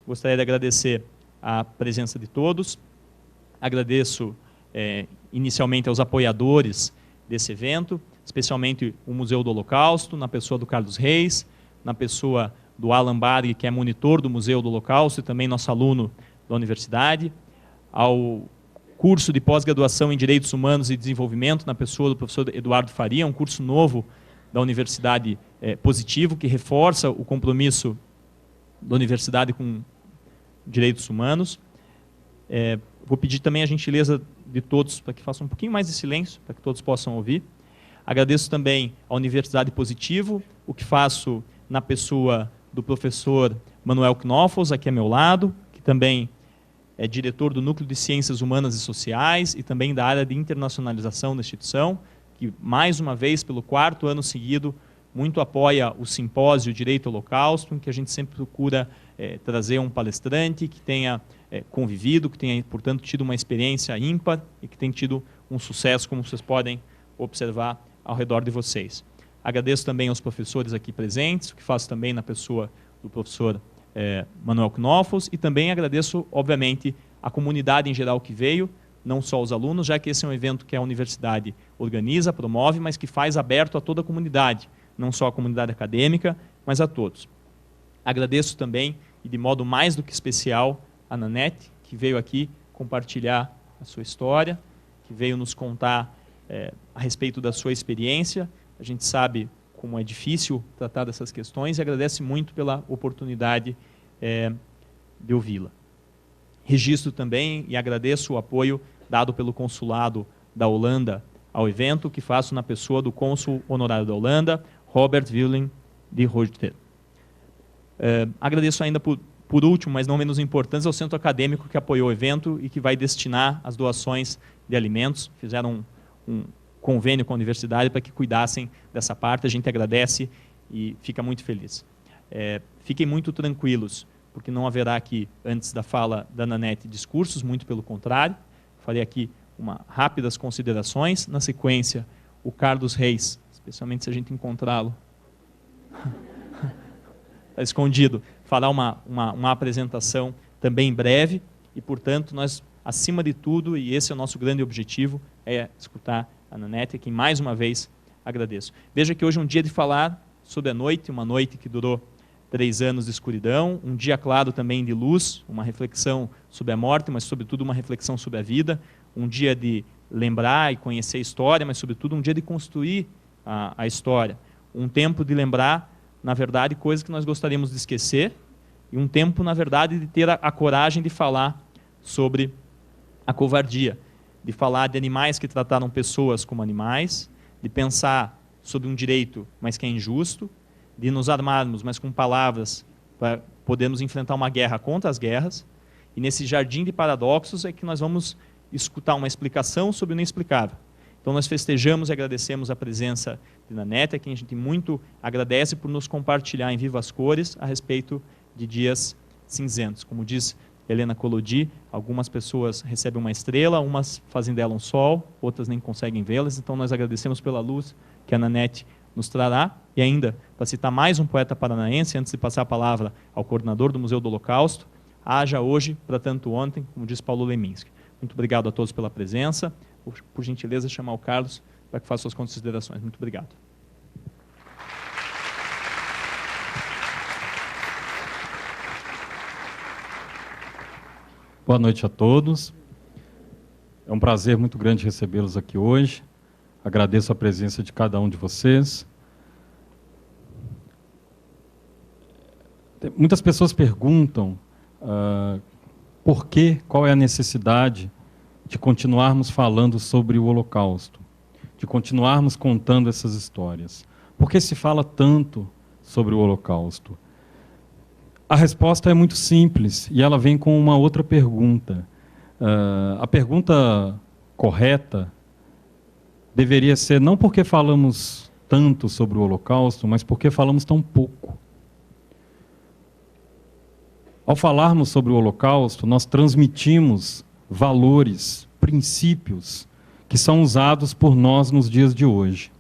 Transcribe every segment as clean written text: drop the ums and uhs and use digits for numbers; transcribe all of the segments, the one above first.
gostaria de agradecer a presença de todos. Agradeço inicialmente aos apoiadores desse evento, especialmente o Museu do Holocausto, na pessoa do Carlos Reis, na pessoa do Alan Barg, que é monitor do Museu do Holocausto e também nosso aluno da universidade, ao curso de pós-graduação em Direitos Humanos e Desenvolvimento, na pessoa do professor Eduardo Faria, um curso novo da Universidade Positivo, que reforça o compromisso da universidade com direitos humanos. Vou pedir também a gentileza de todos para que façam um pouquinho mais de silêncio, para que todos possam ouvir. Agradeço também à Universidade Positivo, o que faço na pessoa do professor Manuel Knoffels, aqui ao meu lado, que também é diretor do Núcleo de Ciências Humanas e Sociais e também da área de internacionalização da instituição, que mais uma vez, pelo 4º ano seguido, muito apoia o simpósio Direito ao Holocausto, em que a gente sempre procura trazer um palestrante que tenha convivido, que tenha, portanto, tido uma experiência ímpar e que tenha tido um sucesso, como vocês podem observar ao redor de vocês. Agradeço também aos professores aqui presentes, o que faço também na pessoa do professor Manuel Knoffels, e também agradeço, obviamente, a comunidade em geral que veio, não só os alunos, já que esse é um evento que a universidade organiza, promove, mas que faz aberto a toda a comunidade, não só a comunidade acadêmica, mas a todos. Agradeço também, e de modo mais do que especial, a Nanete, que veio aqui compartilhar a sua história, que veio nos contar a respeito da sua experiência. A gente sabe como é difícil tratar dessas questões e agradece muito pela oportunidade de ouvi-la. Registro também e agradeço o apoio dado pelo consulado da Holanda ao evento, que faço na pessoa do cônsul honorário da Holanda, Robert Willem de Rooster. Agradeço ainda por último, mas não menos importante, ao centro acadêmico que apoiou o evento e que vai destinar as doações de alimentos. Fizeram um convênio com a universidade para que cuidassem dessa parte. A gente agradece e fica muito feliz. Fiquem muito tranquilos, porque não haverá aqui, antes da fala da Nanete, discursos, muito pelo contrário. Farei aqui rápidas considerações. Na sequência, o Carlos Reis, especialmente se a gente encontrá-lo, está escondido, fará uma apresentação também breve e, portanto, nós, acima de tudo, e esse é o nosso grande objetivo, é escutar a Nanete, a quem mais uma vez agradeço. Veja que hoje é um dia de falar sobre a noite, uma noite que durou 3 anos de escuridão, um dia claro também de luz, uma reflexão sobre a morte, mas sobretudo uma reflexão sobre a vida, um dia de lembrar e conhecer a história, mas sobretudo um dia de construir a história, um tempo de lembrar, na verdade, coisas que nós gostaríamos de esquecer, e um tempo, na verdade, de ter a coragem de falar sobre a covardia, de falar de animais que trataram pessoas como animais, de pensar sobre um direito, mas que é injusto, de nos armarmos, mas com palavras, para podermos enfrentar uma guerra contra as guerras, e nesse jardim de paradoxos é que nós vamos escutar uma explicação sobre o inexplicável. Então nós festejamos e agradecemos a presença de Nanete, a quem a gente muito agradece por nos compartilhar em vivas cores a respeito de dias cinzentos. Como diz Helena Collodi, algumas pessoas recebem uma estrela, umas fazem dela um sol, outras nem conseguem vê-las, então nós agradecemos pela luz que a Nanete nos trará. E ainda, para citar mais um poeta paranaense, antes de passar a palavra ao coordenador do Museu do Holocausto, haja hoje para tanto ontem, como diz Paulo Leminski. Muito obrigado a todos pela presença. Por gentileza, chamar o Carlos para que faça suas considerações. Muito obrigado. Boa noite a todos. É um prazer muito grande recebê-los aqui hoje. Agradeço a presença de cada um de vocês. Muitas pessoas perguntam qual é a necessidade de continuarmos falando sobre o Holocausto, de continuarmos contando essas histórias. Por que se fala tanto sobre o Holocausto? A resposta é muito simples e ela vem com uma outra pergunta. A pergunta correta deveria ser não porque falamos tanto sobre o Holocausto, mas porque falamos tão pouco. Ao falarmos sobre o Holocausto, nós transmitimos valores, princípios que são usados por nós nos dias de hoje.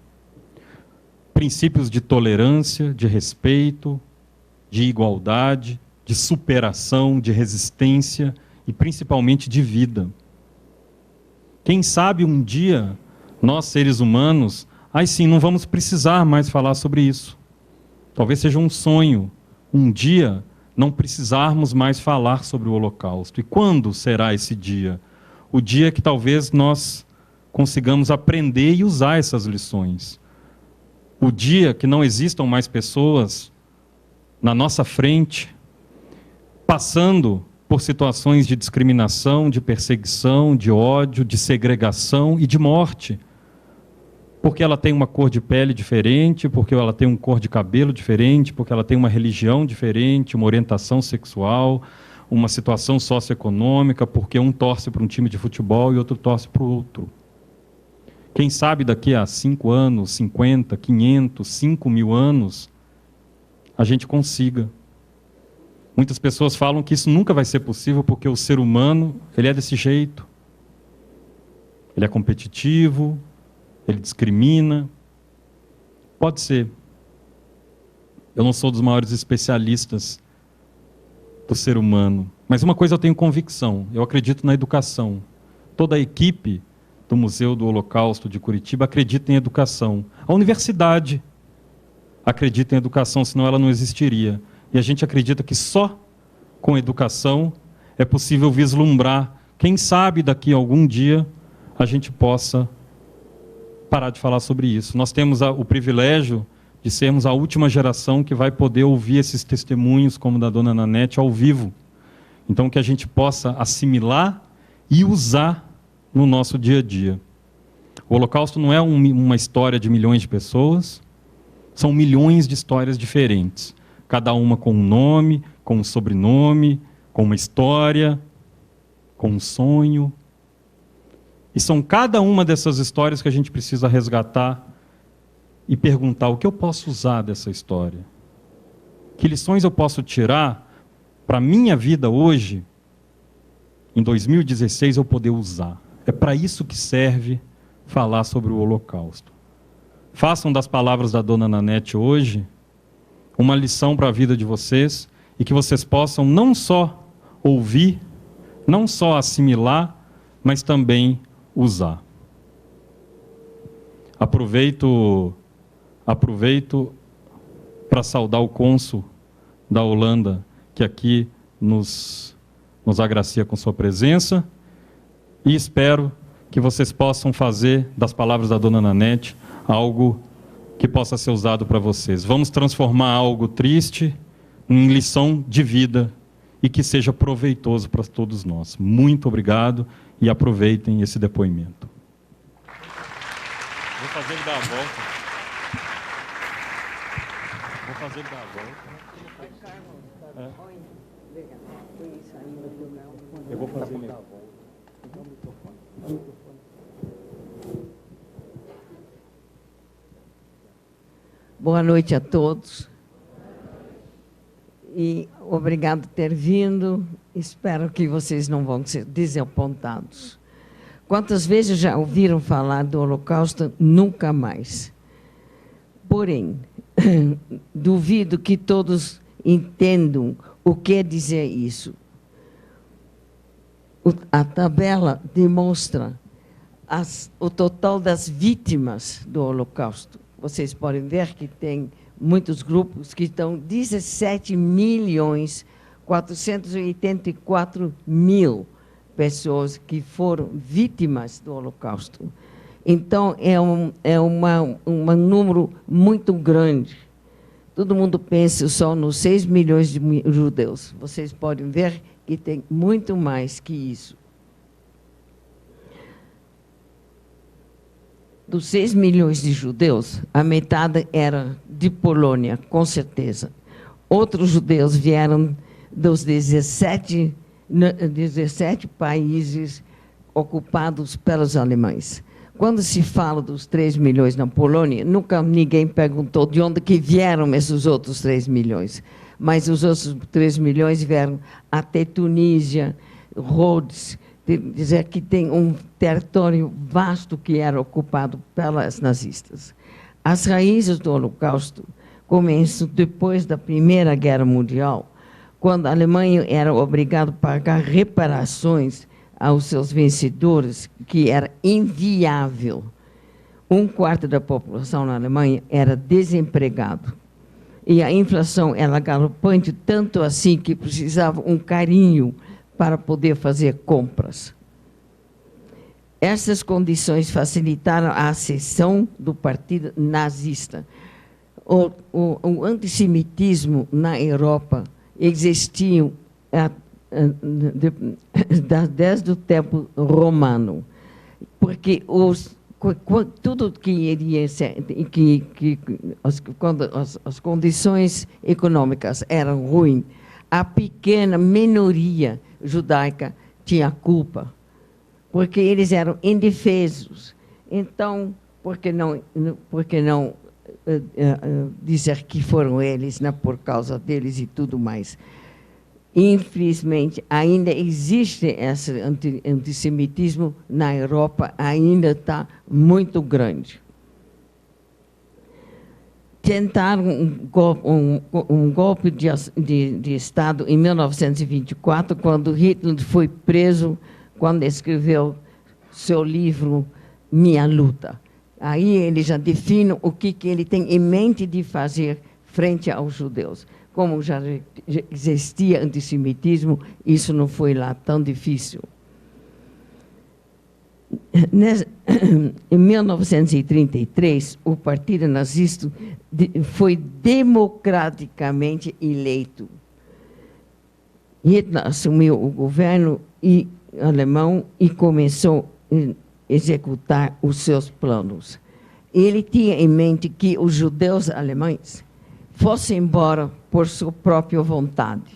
Princípios de tolerância, de respeito, de igualdade, de superação, de resistência e principalmente de vida. Quem sabe um dia, nós seres humanos, aí sim, não vamos precisar mais falar sobre isso. Talvez seja um sonho, um dia, não precisarmos mais falar sobre o Holocausto. E quando será esse dia? O dia que talvez nós consigamos aprender e usar essas lições. O dia que não existam mais pessoas na nossa frente, passando por situações de discriminação, de perseguição, de ódio, de segregação e de morte. Porque ela tem uma cor de pele diferente, porque ela tem uma cor de cabelo diferente, porque ela tem uma religião diferente, uma orientação sexual, uma situação socioeconômica, porque um torce para um time de futebol e outro torce para o outro. Quem sabe daqui a 5 anos, 50, 500, 5.000 anos, a gente consiga. Muitas pessoas falam que isso nunca vai ser possível porque o ser humano, ele é desse jeito. Ele é competitivo, ele discrimina. Pode ser. Eu não sou dos maiores especialistas do ser humano, mas uma coisa eu tenho convicção, eu acredito na educação. Toda a equipe do Museu do Holocausto de Curitiba acredita em educação. A universidade acredita em educação, senão ela não existiria. E a gente acredita que só com educação é possível vislumbrar, quem sabe daqui a algum dia a gente possa parar de falar sobre isso. Nós temos o privilégio de sermos a última geração que vai poder ouvir esses testemunhos, como o da dona Nanete, ao vivo. Então, que a gente possa assimilar e usar no nosso dia a dia. O Holocausto não é uma história de milhões de pessoas, são milhões de histórias diferentes, cada uma com um nome, com um sobrenome, com uma história, com um sonho. E são cada uma dessas histórias que a gente precisa resgatar e perguntar o que eu posso usar dessa história. Que lições eu posso tirar para a minha vida hoje, em 2016, eu poder usar. É para isso que serve falar sobre o Holocausto. Façam das palavras da dona Nanete hoje uma lição para a vida de vocês e que vocês possam não só ouvir, não só assimilar, mas também usar. Aproveito para saudar o cônsul da Holanda, que aqui nos agracia com sua presença, e espero que vocês possam fazer das palavras da dona Nanete algo que possa ser usado para vocês. Vamos transformar algo triste em lição de vida e que seja proveitoso para todos nós. Muito obrigado e aproveitem esse depoimento. Vou fazer ele dar a volta. Eu vou fazer ele dar a volta. Boa noite a todos. E obrigado por ter vindo. Espero que vocês não vão ser desapontados. Quantas vezes já ouviram falar do Holocausto? Nunca mais. Porém, duvido que todos entendam o que dizer isso. A tabela demonstra o total das vítimas do Holocausto. Vocês podem ver que tem muitos grupos que estão 17.484.000 pessoas que foram vítimas do Holocausto. Então, é um número muito grande. Todo mundo pensa só nos 6 milhões de judeus. Vocês podem ver que tem muito mais que isso. Dos 6 milhões de judeus, a metade era de Polônia, com certeza. Outros judeus vieram dos 17 países ocupados pelos alemães. Quando se fala dos 3 milhões na Polônia, nunca ninguém perguntou de onde que vieram esses outros 3 milhões. Mas os outros 3 milhões vieram até Tunísia, Rhodes, dizer que tem um território vasto que era ocupado pelas nazistas. As raízes do Holocausto começam depois da Primeira Guerra Mundial, quando a Alemanha era obrigada a pagar reparações aos seus vencedores, que era inviável. 1/4 da população na Alemanha era desempregado. E a inflação era galopante, tanto assim que precisava um carinho para poder fazer compras. Essas condições facilitaram a ascensão do partido nazista. O antissemitismo na Europa existia desde o tempo romano, porque tudo que iria ser, quando as condições econômicas eram ruins, a pequena minoria judaica tinha culpa, porque eles eram indefesos. Então, por que não dizer que foram eles, né, por causa deles e tudo mais? Infelizmente, ainda existe esse antissemitismo na Europa, ainda está muito grande. Tentaram um golpe de Estado em 1924, quando Hitler foi preso, quando escreveu seu livro Minha Luta. Aí ele já define o que ele tem em mente de fazer frente aos judeus. Como já existia antissemitismo, isso não foi lá tão difícil. Em 1933, o Partido Nazista foi democraticamente eleito. Hitler assumiu o governo alemão e começou a executar os seus planos. Ele tinha em mente que os judeus alemães fossem embora por sua própria vontade.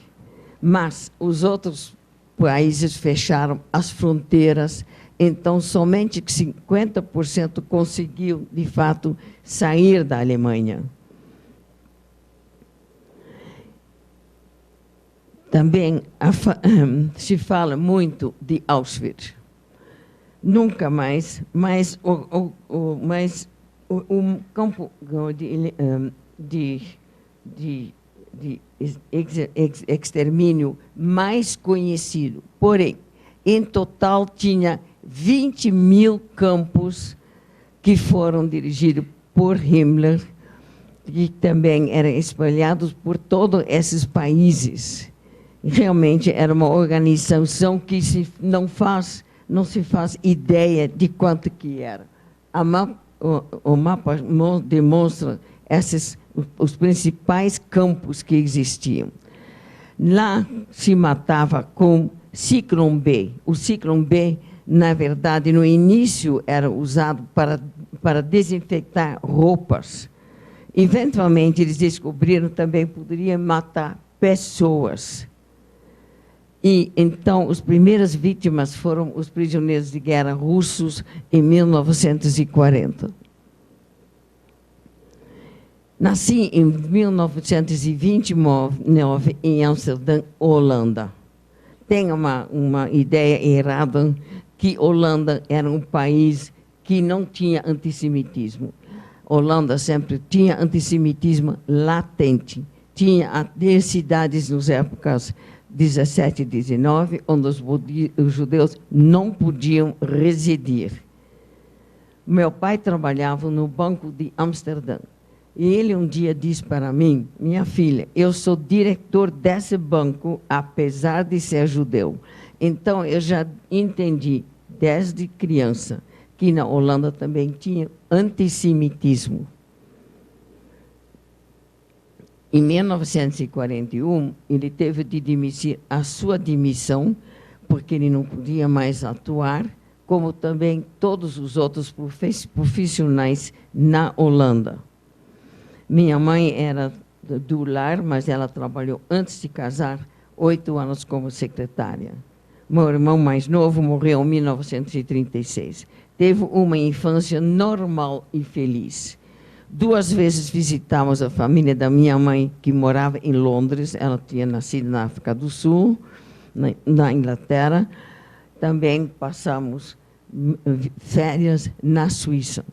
Mas os outros países fecharam as fronteiras, então somente 50% conseguiu, de fato, sair da Alemanha. Também se fala muito de Auschwitz. Nunca mais, mas o campo de extermínio mais conhecido. Porém, em total, tinha 20.000 campos que foram dirigidos por Himmler, e também eram espalhados por todos esses países. Realmente era uma organização que não se faz ideia de quanto que era. O mapa demonstra os principais campos que existiam. Lá se matava com Ciclone B. O Ciclone B, na verdade, no início era usado para desinfectar roupas. Eventualmente, eles descobriram também que poderia matar pessoas. E, então, as primeiras vítimas foram os prisioneiros de guerra russos em 1940. Nasci em 1929 em Amsterdã, Holanda. Tem uma ideia errada que Holanda era um país que não tinha antissemitismo. Holanda sempre tinha antissemitismo latente. Tinha cidades nas épocas 17 e 19, onde os judeus não podiam residir. Meu pai trabalhava no Banco de Amsterdã. E ele um dia disse para mim: minha filha, eu sou diretor desse banco, apesar de ser judeu. Então, eu já entendi, desde criança, que na Holanda também tinha antissemitismo. Em 1941, ele teve de demitir a sua demissão, porque ele não podia mais atuar, como também todos os outros profissionais na Holanda. Minha mãe era do lar, mas ela trabalhou antes de casar 8 anos como secretária. Meu irmão mais novo morreu em 1936. Teve uma infância normal e feliz. 2 vezes visitamos a família da minha mãe, que morava em Londres. Ela tinha nascido na África do Sul, na Inglaterra. Também passamos férias na Suíça.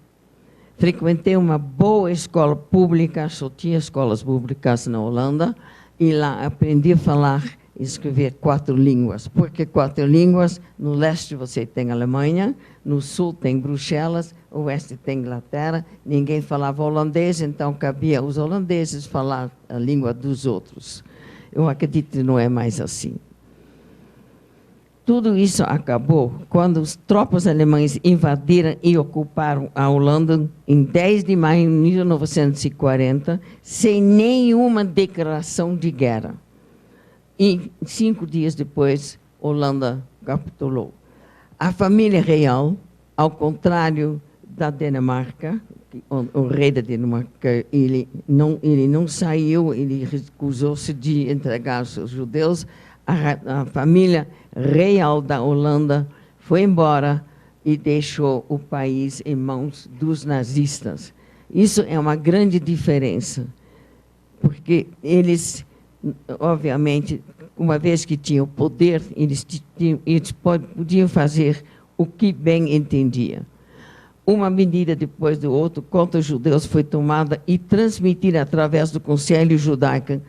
Frequentei uma boa escola pública, só tinha escolas públicas na Holanda, E lá aprendi a falar e escrever 4 línguas. Por que 4 línguas? No leste você tem Alemanha, no sul tem Bruxelas, no oeste tem Inglaterra. Ninguém falava holandês, então cabia os holandeses falar a língua dos outros. Eu acredito que não é mais assim. Tudo isso acabou quando as tropas alemãs invadiram e ocuparam a Holanda em 10 de maio de 1940, sem nenhuma declaração de guerra. E 5 dias depois, a Holanda capitulou. A família real, ao contrário da Dinamarca, o rei da Dinamarca, ele não saiu, ele recusou-se de entregar os seus judeus. A família real da Holanda foi embora e deixou o país em mãos dos nazistas. Isso é uma grande diferença, porque eles, obviamente, uma vez que tinham poder, eles podiam fazer o que bem entendiam. Uma medida depois do outro contra os judeus foi tomada e transmitida através do Conselho Judaico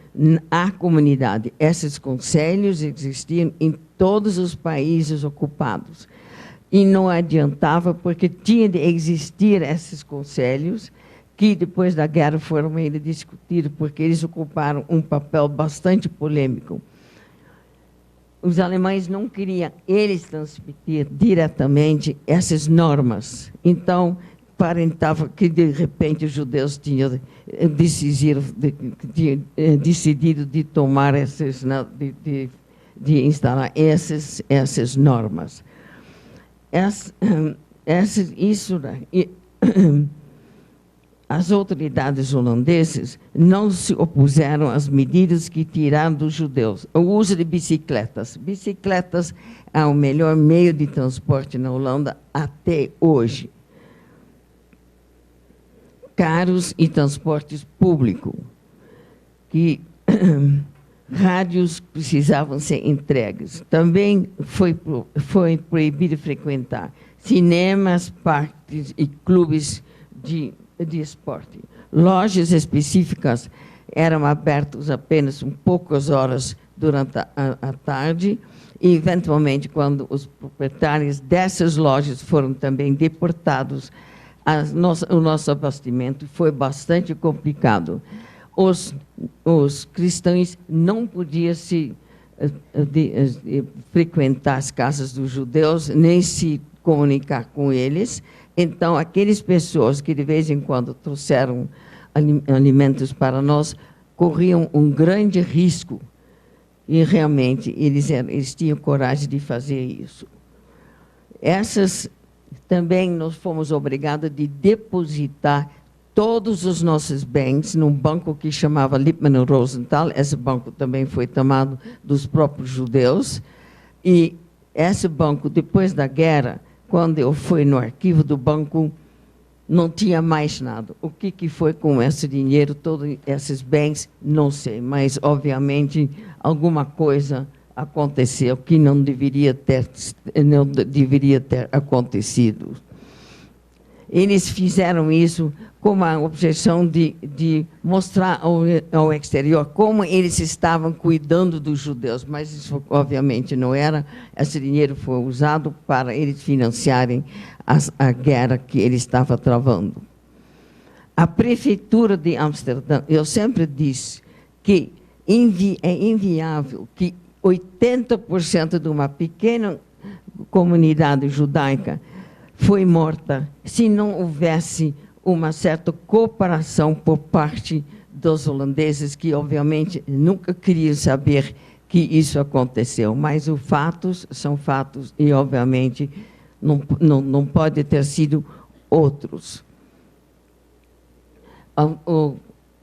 à comunidade. Esses conselhos existiam em todos os países ocupados. E não adiantava, porque tinha de existir esses conselhos, que depois da guerra foram ainda discutidos, porque eles ocuparam um papel bastante polêmico. Os alemães não queriam eles transmitir diretamente essas normas. Então, aparentava que, de repente, os judeus tinham decidido de tomar de instalar essas normas. As autoridades holandesas não se opuseram às medidas que tiraram dos judeus. O uso de bicicletas. Bicicletas é o melhor meio de transporte na Holanda até hoje. Carros e transportes públicos, que rádios precisavam ser entregues. Também foi proibido frequentar cinemas, parques e clubes de esporte. Lojas específicas eram abertas apenas poucas horas durante a tarde e, eventualmente, quando os proprietários dessas lojas foram também deportados, o nosso abastecimento foi bastante complicado. Os cristãos não podiam frequentar as casas dos judeus, nem se comunicar com eles. Então, aquelas pessoas que de vez em quando trouxeram alimentos para nós, corriam um grande risco. E realmente eles tinham coragem de fazer isso. Também nós fomos obrigados a depositar todos os nossos bens num banco que chamava Lippmann Rosenthal. Esse banco também foi tomado dos próprios judeus. E esse banco, depois da guerra, quando eu fui no arquivo do banco, não tinha mais nada. O que foi com esse dinheiro, todos esses bens, não sei. Mas, obviamente, alguma coisa aconteceu que não deveria ter acontecido. Eles fizeram isso com a objeção de mostrar ao exterior como eles estavam cuidando dos judeus, mas isso obviamente não era. Esse dinheiro foi usado para eles financiarem a guerra que ele estava travando. A prefeitura de Amsterdã, eu sempre disse que é inviável que 80% de uma pequena comunidade judaica foi morta se não houvesse uma certa cooperação por parte dos holandeses, que obviamente nunca queriam saber que isso aconteceu. Mas os fatos são fatos e, obviamente, não pode ter sido outros.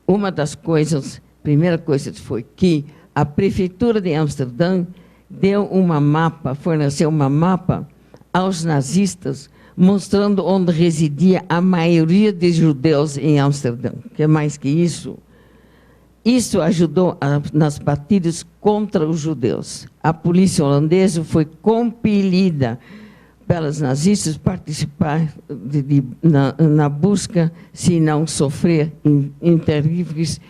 Uma das coisas, primeira coisa foi que a prefeitura de Amsterdã forneceu uma mapa aos nazistas, mostrando onde residia a maioria dos judeus em Amsterdã. Que mais que isso? Isso ajudou nas batidas contra os judeus. A polícia holandesa foi compelida pelos nazistas participar na busca, se não sofrer em terríveis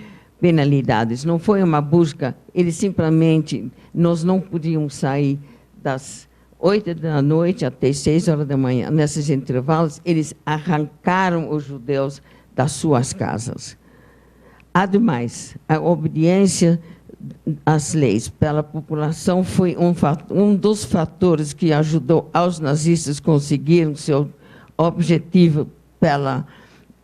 penalidades, não foi uma busca, eles simplesmente, nós não podíamos sair das 8 da noite até 6 horas da manhã. Nesses intervalos, eles arrancaram os judeus das suas casas. Ademais, a obediência às leis pela população foi um dos fatores que ajudou aos nazistas conseguirem seu objetivo pela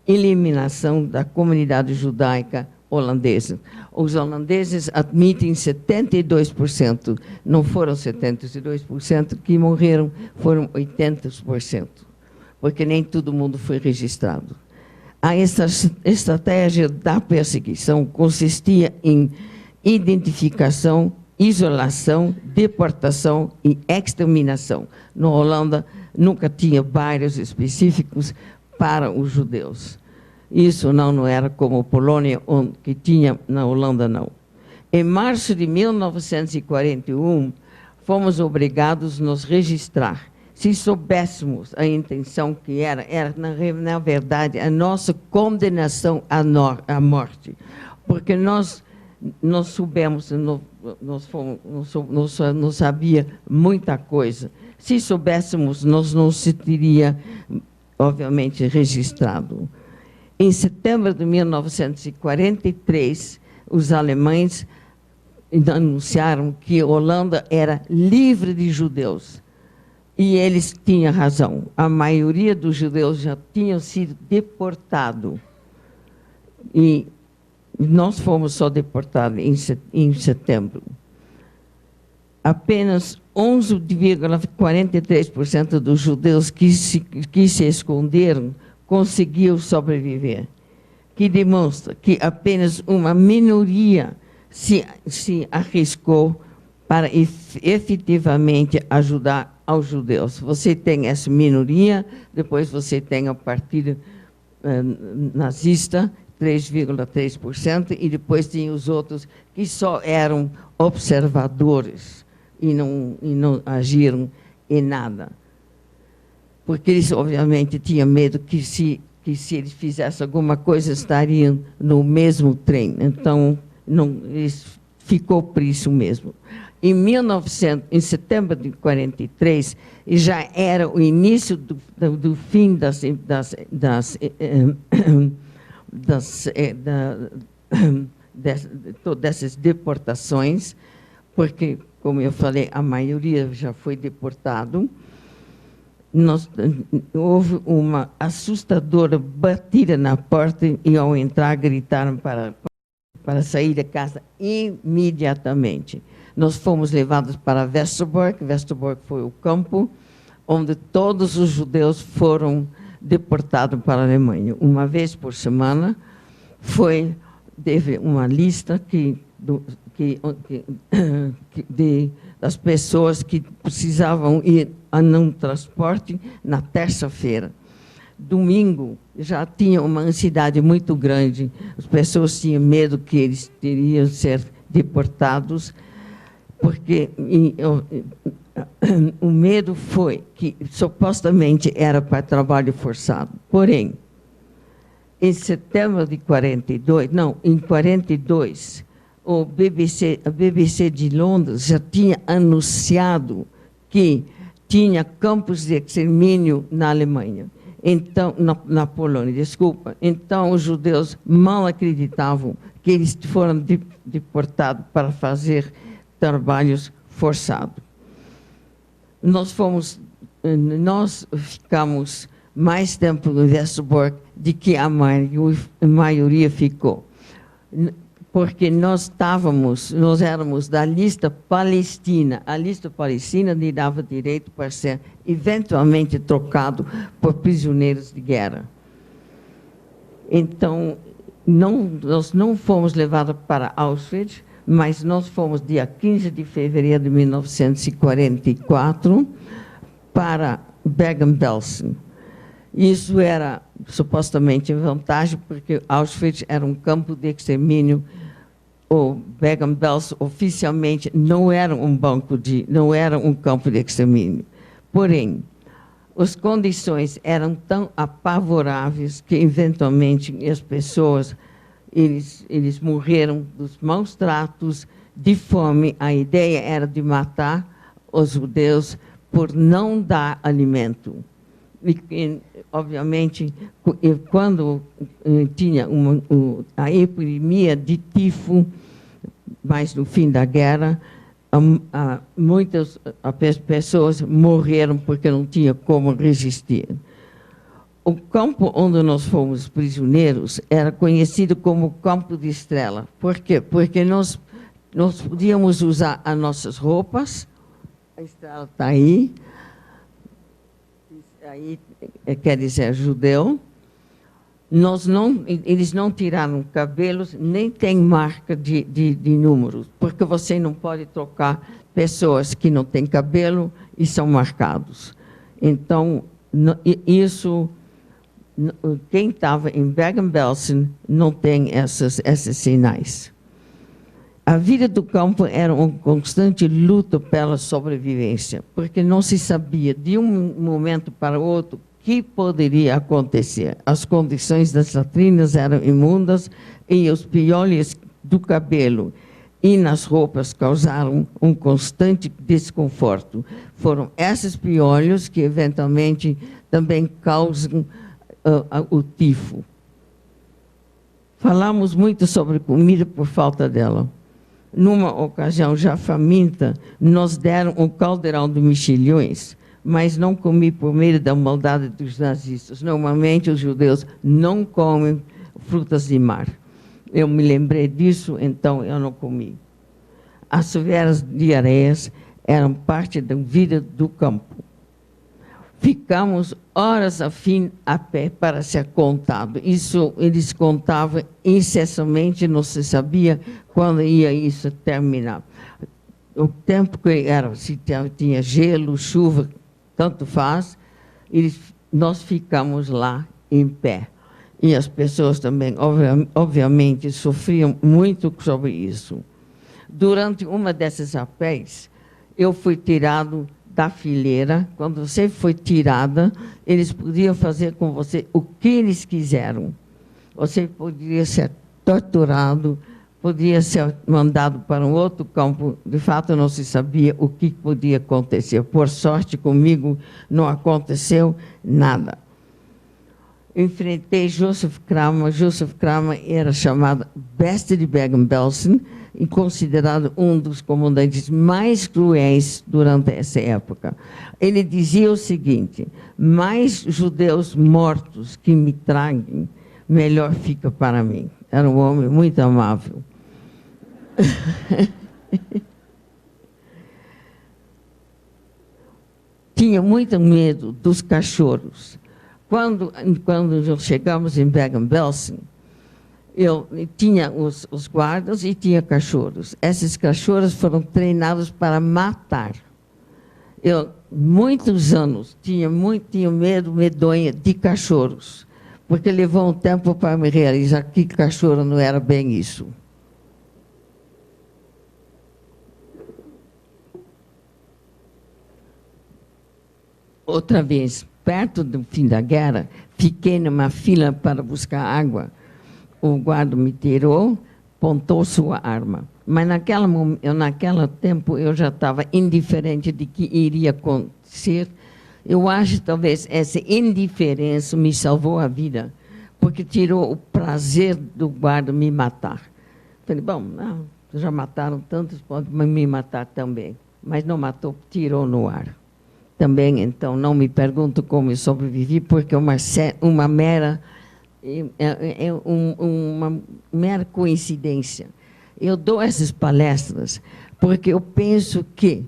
eliminação da comunidade judaica holandesa. Os holandeses admitem 72%, não foram 72% que morreram, foram 80%, porque nem todo mundo foi registrado. A estratégia da perseguição consistia em identificação, isolação, deportação e exterminação. Na Holanda, nunca tinha bairros específicos para os judeus. Isso não era como a Polônia, que tinha na Holanda, não. Em março de 1941, fomos obrigados a nos registrar. Se soubéssemos a intenção que era na verdade, a nossa condenação à morte. Porque nós soubemos, não sabia muita coisa. Se soubéssemos, nós não se teria, obviamente, registrado. Em setembro de 1943, os alemães anunciaram que a Holanda era livre de judeus. E eles tinham razão. A maioria dos judeus já tinham sido deportados. E nós fomos só deportados em setembro. Apenas 11,43% dos judeus que se esconderam conseguiu sobreviver, que demonstra que apenas uma minoria se arriscou para efetivamente ajudar aos judeus. Você tem essa minoria, depois você tem o partido nazista, 3,3%, e depois tem os outros que só eram observadores e não agiram em nada. Porque eles, obviamente, tinham medo que se eles fizessem alguma coisa, estariam no mesmo trem. Então, ficou por isso mesmo. Em setembro de 43, já era o início do fim dessas deportações, porque, como eu falei, a maioria já foi deportado. Houve uma assustadora batida na porta e, ao entrar, gritaram para sair da casa imediatamente. Nós fomos levados para Westerbork. Westerbork foi o campo onde todos os judeus foram deportados para a Alemanha. Uma vez por semana, teve uma lista das pessoas que precisavam ir num transporte na terça-feira. Domingo, já tinha uma ansiedade muito grande. As pessoas tinham medo que eles teriam ser deportados, porque o medo foi que supostamente era para trabalho forçado. Porém, em setembro de 42, não, em 42, a BBC de Londres já tinha anunciado que tinha campos de extermínio na Alemanha. Então, na Polônia, desculpa. Então, os judeus mal acreditavam que eles foram deportados para fazer trabalhos forçados. Nós ficamos mais tempo no Westerbork do que a maioria ficou. Porque nós éramos da lista palestina. A lista palestina lhe dava direito para ser eventualmente trocado por prisioneiros de guerra. Então, nós não fomos levados para Auschwitz, mas nós fomos, dia 15 de fevereiro de 1944, para Bergen-Belsen. Isso era supostamente vantagem, porque Auschwitz era um campo de extermínio. O Bergen-Belsen oficialmente não era um campo de extermínio. Porém, as condições eram tão apavoráveis que, eventualmente, as pessoas Eles morreram dos maus tratos, de fome. A ideia era de matar os judeus por não dar alimento. Obviamente, quando tinha a epidemia de tifo, mas no fim da guerra, muitas pessoas morreram porque não tinha como resistir. O campo onde nós fomos prisioneiros era conhecido como Campo de Estrela. Por quê? Porque nós podíamos usar as nossas roupas, a estrela está aí quer dizer judeu. Eles não tiraram cabelos, nem tem marca de números, porque você não pode trocar pessoas que não têm cabelo e são marcados. Então, quem estava em Bergen-Belsen não tem esses sinais. A vida do campo era uma constante luta pela sobrevivência, porque não se sabia de um momento para o outro o que poderia acontecer. As condições das latrinas eram imundas e os piolhos do cabelo e nas roupas causaram um constante desconforto. Foram esses piolhos que, eventualmente, também causam o tifo. Falamos muito sobre comida por falta dela. Numa ocasião já faminta, nos deram um caldeirão de mexilhões, mas não comi por medo da maldade dos nazistas. Normalmente, os judeus não comem frutas de mar. Eu me lembrei disso, então eu não comi. As severas diarreias eram parte da vida do campo. Ficamos horas a fim a pé para ser contado. Isso eles contavam incessantemente, não se sabia quando ia isso terminar. O tempo que era, se tinha gelo, chuva, tanto faz, nós ficamos lá em pé. E as pessoas também, obviamente, sofriam muito sobre isso. Durante uma dessas apés, eu fui tirado da fileira. Quando você foi tirada, eles podiam fazer com você o que eles quiseram. Você podia ser torturado, podia ser mandado para um outro campo. De fato, não se sabia o que podia acontecer. Por sorte, comigo não aconteceu nada. Enfrentei Joseph Kramer. Joseph Kramer era chamado Beste de Bergen-Belsen e considerado um dos comandantes mais cruéis durante essa época. Ele dizia o seguinte: mais judeus mortos que me traguem, melhor fica para mim. Era um homem muito amável. Tinha muito medo dos cachorros. Quando nós chegamos em Bergen-Belsen, eu tinha os guardas e tinha cachorros. Esses cachorros foram treinados para matar. Eu, muitos anos, tinha medo, medonha de cachorros, porque levou um tempo para me realizar que cachorro não era bem isso. Outra vez, perto do fim da guerra, fiquei numa fila para buscar água. O guarda me tirou, apontou sua arma. Mas naquele tempo eu já estava indiferente de que iria acontecer. Eu acho que talvez essa indiferença me salvou a vida, porque tirou o prazer do guarda me matar. Falei, bom, não, já mataram tantos, pode me matar também. Mas não matou, tirou no ar. Também, então, não me pergunto como eu sobrevivi, porque uma mera coincidência. Eu dou essas palestras porque eu penso que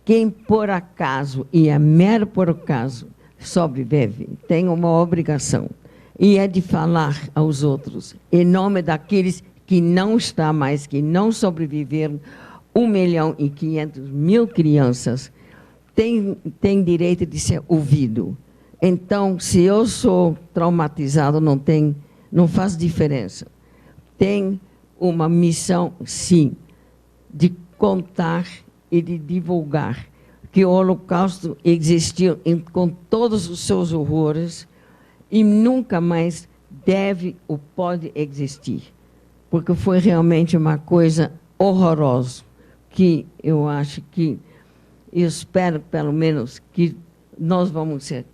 quem, por acaso, e é mero por acaso, sobrevive, tem uma obrigação, e é de falar aos outros, em nome daqueles que não estão mais, que não sobreviveram. 1.500.000 crianças tem direito de ser ouvido. Então, se eu sou traumatizado, não faz diferença. Tem uma missão, sim, de contar e de divulgar que o Holocausto existiu com todos os seus horrores e nunca mais deve ou pode existir. porque foi realmente uma coisa horrorosa, que eu acho que, eu espero, pelo menos, que nós vamos ser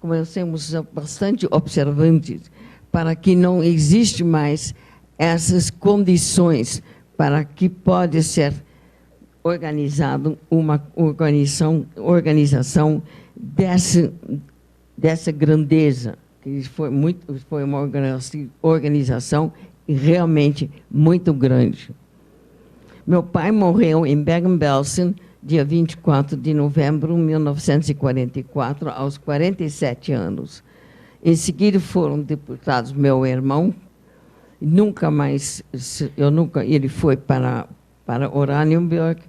comecemos a ser bastante observantes para que não existe mais essas condições para que pode ser organizado uma organização dessa grandeza, que foi uma organização realmente muito grande. Meu pai morreu em Bergen-Belsen, dia 24 de novembro de 1944, aos 47 anos. Em seguida foram deputados meu irmão, ele foi para Oranienburg.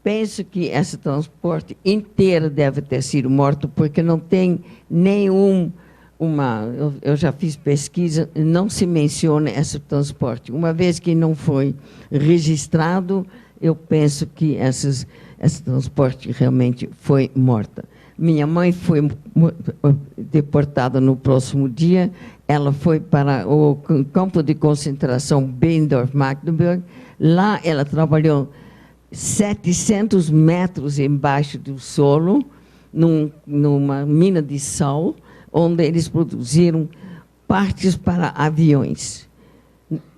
Penso que esse transporte inteiro deve ter sido morto, porque não tem eu já fiz pesquisa, não se menciona esse transporte. Uma vez que não foi registrado, eu penso que esse transporte realmente foi morta. Minha mãe foi deportada no próximo dia. Ela foi para o campo de concentração Beindorf-Magdeburg. Lá ela trabalhou 700 metros embaixo do solo, numa mina de sal, onde eles produziram partes para aviões.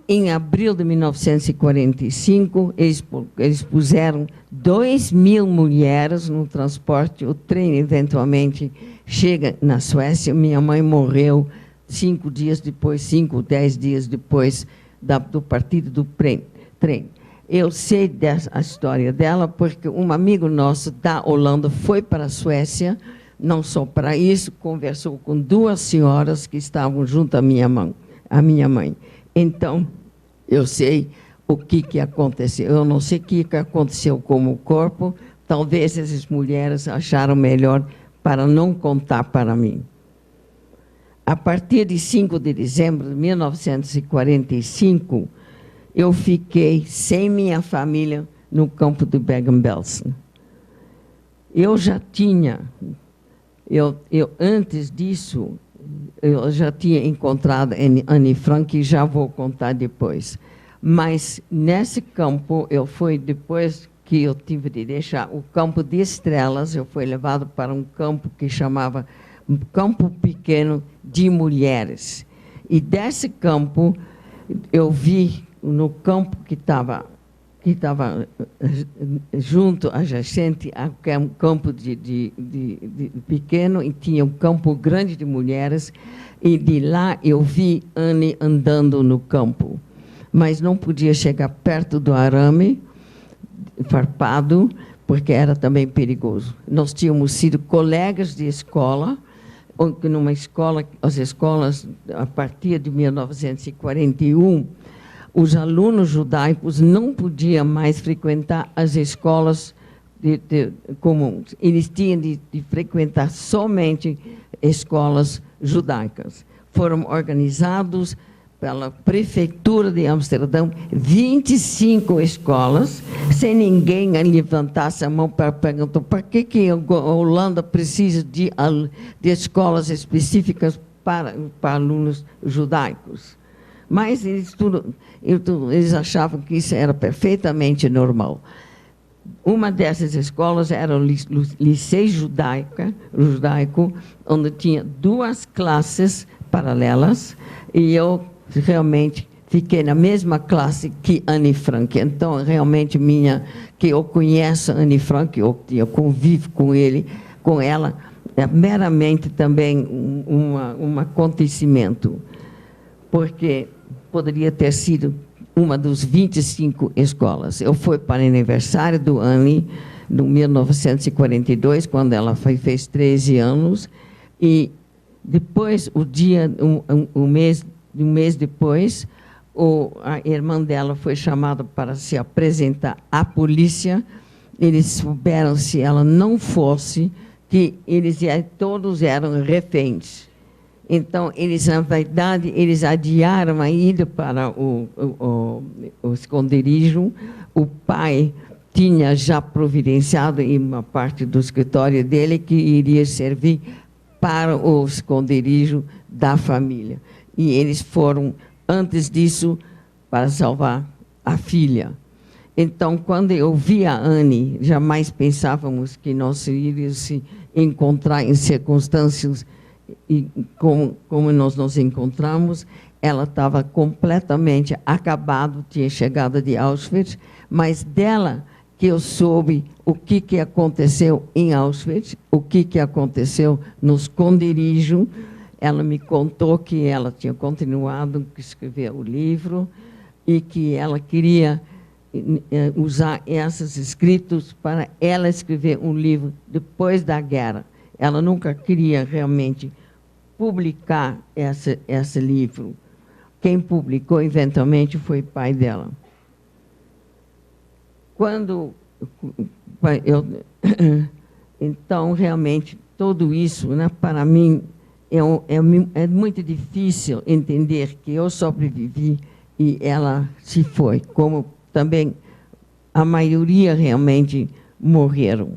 Em abril de 1945, eles puseram 2.000 mulheres no transporte. O trem, eventualmente, chega na Suécia. Minha mãe morreu 5 dias depois, 10 dias depois do partido do trem. Eu sei dessa história dela porque um amigo nosso da Holanda foi para a Suécia, não só para isso, conversou com 2 senhoras que estavam junto à minha mãe. Então, eu sei o que aconteceu. Eu não sei o que aconteceu com o corpo. Talvez essas mulheres acharam melhor para não contar para mim. A partir de 5 de dezembro de 1945, eu fiquei sem minha família no campo de Bergen-Belsen. Eu já tinha... antes disso, eu já tinha encontrado Anne Frank, e já vou contar depois. Mas, nesse campo, depois que eu tive de deixar o campo de Estrelas, eu fui levado para um campo que chamava Campo Pequeno de Mulheres. E desse campo, eu vi, no campo que estava junto, adjacente, que é um campo de pequeno, e tinha um campo grande de mulheres, e de lá eu vi Anne andando no campo, mas não podia chegar perto do arame farpado, porque era também perigoso. Nós tínhamos sido colegas de escola, numa escola, as escolas, a partir de 1941, os alunos judaicos não podiam mais frequentar as escolas comuns. Eles tinham de frequentar somente escolas judaicas. Foram organizados pela Prefeitura de Amsterdã 25 escolas, sem ninguém levantasse a mão para perguntar por que a Holanda precisa de escolas específicas para alunos judaicos. Mas eles achavam que isso era perfeitamente normal. Uma dessas escolas era o Liceu Judaico, onde tinha 2 classes paralelas, e eu realmente fiquei na mesma classe que Anne Frank. Então, realmente, que eu conheço Anne Frank, eu convivo com ela, é meramente também um acontecimento, porque poderia ter sido uma dos 25 escolas. Eu fui para o aniversário do Anne, em 1942, quando ela fez 13 anos, e depois, um mês depois, a irmã dela foi chamada para se apresentar à polícia. Eles souberam, se ela não fosse, que todos eram reféns. Então, na verdade, eles adiaram a ida para o esconderijo. O pai tinha já providenciado em uma parte do escritório dele que iria servir para o esconderijo da família. E eles foram, antes disso, para salvar a filha. Então, quando eu vi a Anne, jamais pensávamos que nós iríamos se encontrar em circunstâncias como nós nos encontramos. Ela estava completamente acabada, tinha chegado de Auschwitz, mas dela que eu soube o que aconteceu em Auschwitz, o que aconteceu no esconderijo. Ela me contou que ela tinha continuado a escrever o livro e que ela queria usar esses escritos para ela escrever um livro depois da guerra. Ela nunca queria realmente publicar esse livro. Quem publicou, eventualmente, foi o pai dela. Então, realmente, tudo isso, né, para mim, é muito difícil entender que eu sobrevivi e ela se foi, como também a maioria realmente morreram.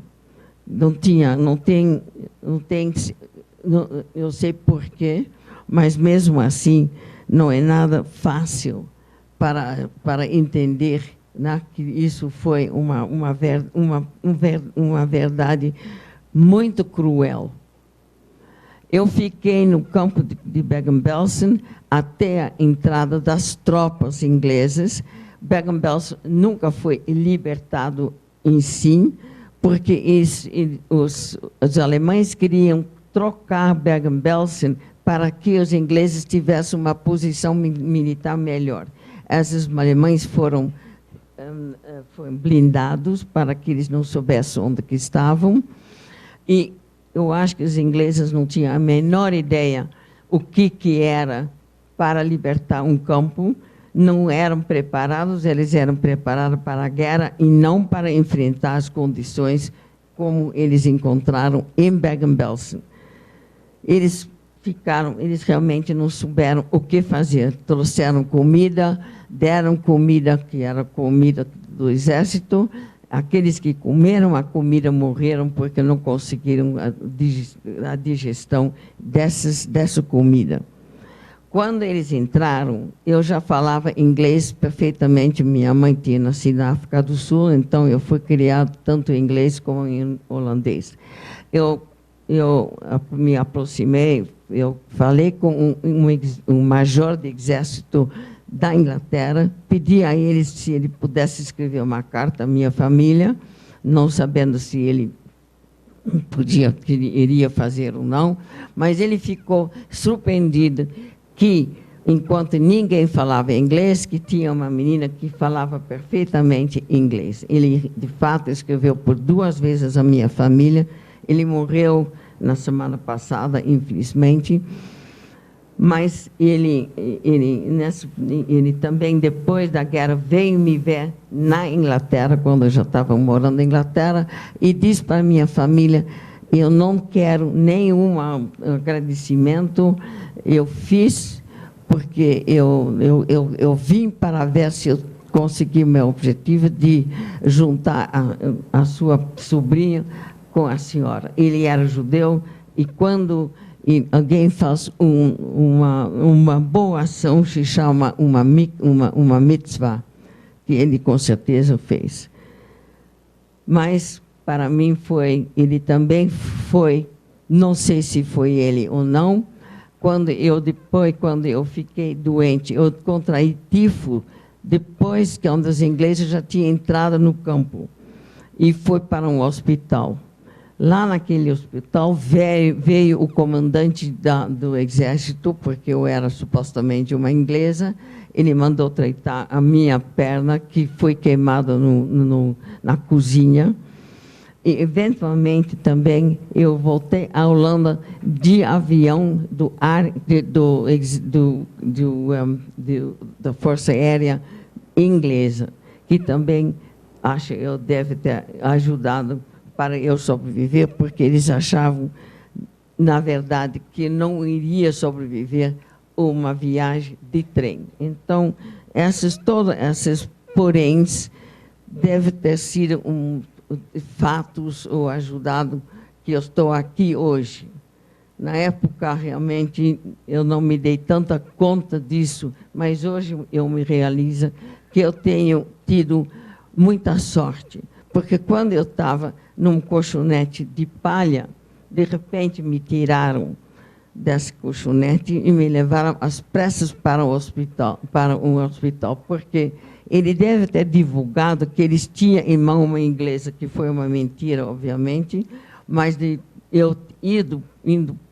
Eu sei porquê, mas mesmo assim não é nada fácil para entender, né, que isso foi uma verdade muito cruel. Eu fiquei no campo de Bergen-Belsen até a entrada das tropas inglesas. Bergen-Belsen nunca foi libertado em si, porque os alemães queriam trocar Bergen-Belsen para que os ingleses tivessem uma posição militar melhor. Esses alemães foram blindados para que eles não soubessem onde que estavam, e eu acho que os ingleses não tinham a menor ideia o que era para libertar um campo. Não eram preparados, eles eram preparados para a guerra e não para enfrentar as condições como eles encontraram em Bergen-Belsen. Eles realmente não souberam o que fazer. Trouxeram comida, deram comida, que era comida do exército. Aqueles que comeram a comida morreram porque não conseguiram a digestão dessa comida. Quando eles entraram, eu já falava inglês perfeitamente. Minha mãe tinha nascido na África do Sul, então eu fui criado tanto em inglês como em holandês. Eu me aproximei, eu falei com um major de exército da Inglaterra, pedi a ele se ele pudesse escrever uma carta à minha família, não sabendo se ele iria fazer ou não, mas ele ficou surpreendido que, enquanto ninguém falava inglês, que tinha uma menina que falava perfeitamente inglês. Ele, de fato, escreveu por 2 vezes a minha família. Ele morreu na semana passada, infelizmente, mas ele também, depois da guerra, veio me ver na Inglaterra, quando eu já estava morando na Inglaterra, e disse para a minha família: eu não quero nenhum agradecimento, eu fiz porque eu vim para ver se eu consegui meu objetivo de juntar a sua sobrinha com a senhora. Ele era judeu, e quando alguém faz uma boa ação, se chama uma mitzvah, que ele com certeza fez. Mas, para mim, ele também foi, não sei se foi ele ou não, quando eu fiquei doente, eu contraí tifo, depois que os ingleses já tinham entrado no campo, e foi para um hospital. Lá naquele hospital veio o comandante do exército, porque eu era supostamente uma inglesa. Ele mandou tratar a minha perna, que foi queimada na cozinha. E, eventualmente, também, eu voltei à Holanda de avião da Força Aérea Inglesa, que também, acho eu, deve ter ajudado para eu sobreviver, porque eles achavam, na verdade, que não iria sobreviver uma viagem de trem. Então, todos esses poréns devem ter sido fatos ou ajudado que eu estou aqui hoje. Na época, realmente, eu não me dei tanta conta disso, mas hoje eu me realizo que eu tenho tido muita sorte, porque quando eu estava num colchonete de palha, de repente me tiraram desse colchonete e me levaram às pressas para um hospital, porque ele deve ter divulgado que eles tinham em mão uma inglesa, que foi uma mentira, obviamente, mas eu indo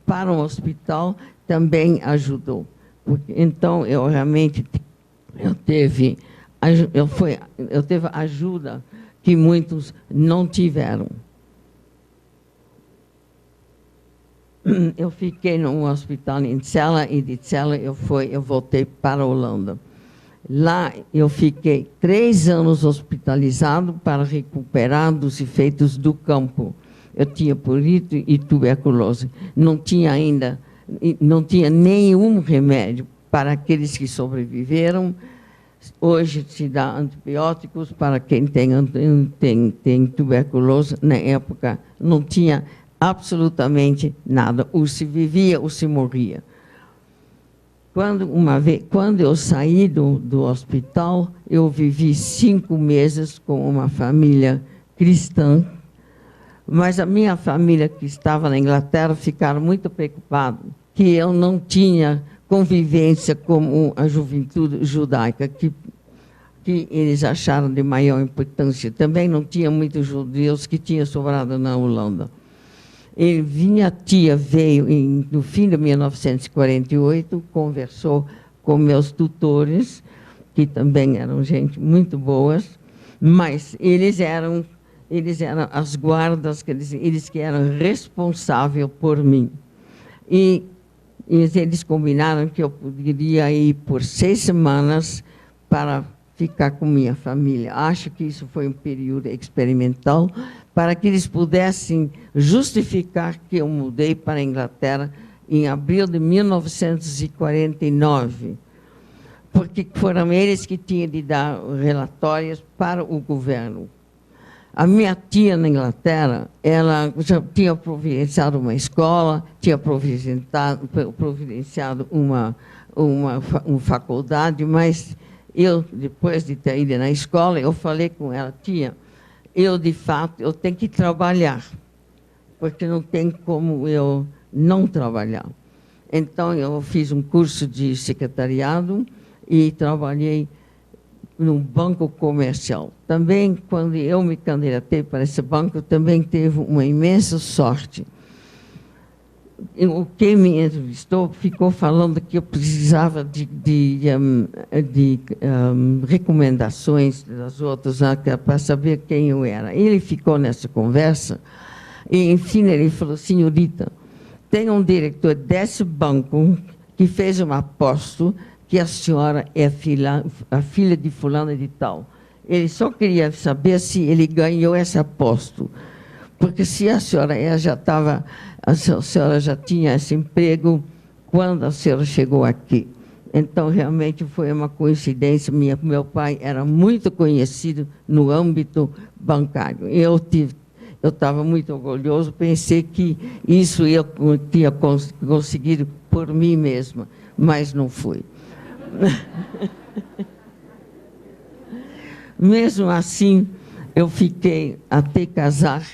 para um hospital também ajudou. Então, eu realmente teve ajuda que muitos não tiveram. Eu fiquei num hospital em Celle, e de Celle eu voltei para a Holanda. Lá eu fiquei 3 anos hospitalizado para recuperar dos efeitos do campo. Eu tinha purite e tuberculose. Não tinha nenhum remédio para aqueles que sobreviveram. Hoje se dá antibióticos para quem tem tuberculose. Na época não tinha absolutamente nada. Ou se vivia ou se morria. Quando eu saí do hospital, eu vivi 5 meses com uma família cristã, mas a minha família que estava na Inglaterra ficaram muito preocupados que eu não tinha convivência com a juventude judaica, que eles acharam de maior importância. Também não tinha muitos judeus que tinham sobrado na Holanda. Minha tia veio no fim de 1948, conversou com meus tutores, que também eram gente muito boas, mas eles eram as guardas, eles que eram responsáveis por mim. E eles combinaram que eu poderia ir por 6 semanas para ficar com minha família. Acho que isso foi um período experimental, para que eles pudessem justificar que eu mudei para a Inglaterra em abril de 1949, porque foram eles que tinham de dar relatórios para o governo. A minha tia na Inglaterra, ela já tinha providenciado uma escola, tinha providenciado uma faculdade, mas eu, depois de ter ido na escola, eu falei com ela, tia, de fato, eu tenho que trabalhar, porque não tem como eu não trabalhar. Então, eu fiz um curso de secretariado e trabalhei num banco comercial. Também, quando eu me candidatei para esse banco, também teve uma imensa sorte. O que me entrevistou ficou falando que eu precisava de recomendações das outras para saber quem eu era. Ele ficou nessa conversa e, enfim, ele falou, senhorita, tem um diretor desse banco que fez uma aposta que a senhora é a filha de fulano de tal. Ele só queria saber se ele ganhou esse aposto, porque se a senhora a senhora já tinha esse emprego quando a senhora chegou aqui. Então, realmente, foi uma coincidência. Meu pai era muito conhecido no âmbito bancário. Eu estava muito orgulhoso, pensei que isso eu tinha conseguido por mim mesma, mas não foi. Mesmo assim, eu fiquei até casar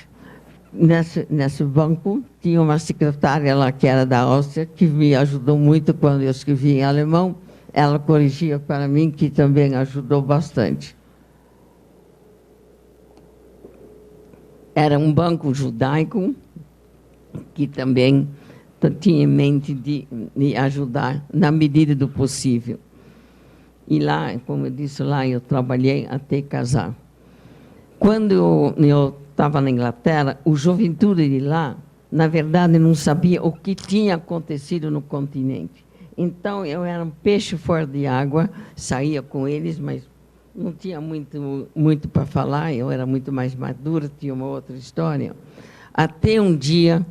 nesse banco. Tinha uma secretária lá que era da Áustria, que me ajudou muito quando eu escrevi em alemão. Ela corrigia para mim, que também ajudou bastante. Era um banco judaico, que também tinha em mente de ajudar na medida do possível. E lá, como eu disse, lá eu trabalhei até casar. Quando eu estava na Inglaterra, o juventude de lá, na verdade, não sabia o que tinha acontecido no continente. Então, eu era um peixe fora de água, saía com eles, mas não tinha muito para falar, eu era muito mais madura, tinha uma outra história. Até um dia,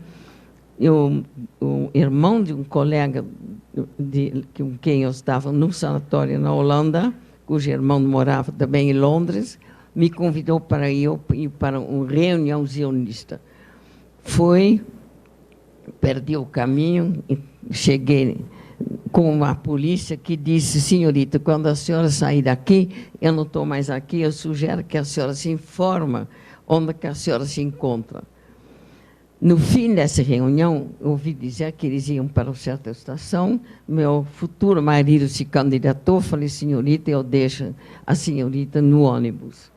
o irmão de um colega com quem eu estava num sanatório na Holanda, cujo irmão morava também em Londres, me convidou para ir para uma reunião zionista. Perdi o caminho, cheguei com a polícia que disse: senhorita, quando a senhora sair daqui, eu não estou mais aqui, eu sugiro que a senhora se informa onde que a senhora se encontra. No fim dessa reunião, eu ouvi dizer que eles iam para uma certa estação, meu futuro marido se candidatou, falei: senhorita, eu deixo a senhorita no ônibus.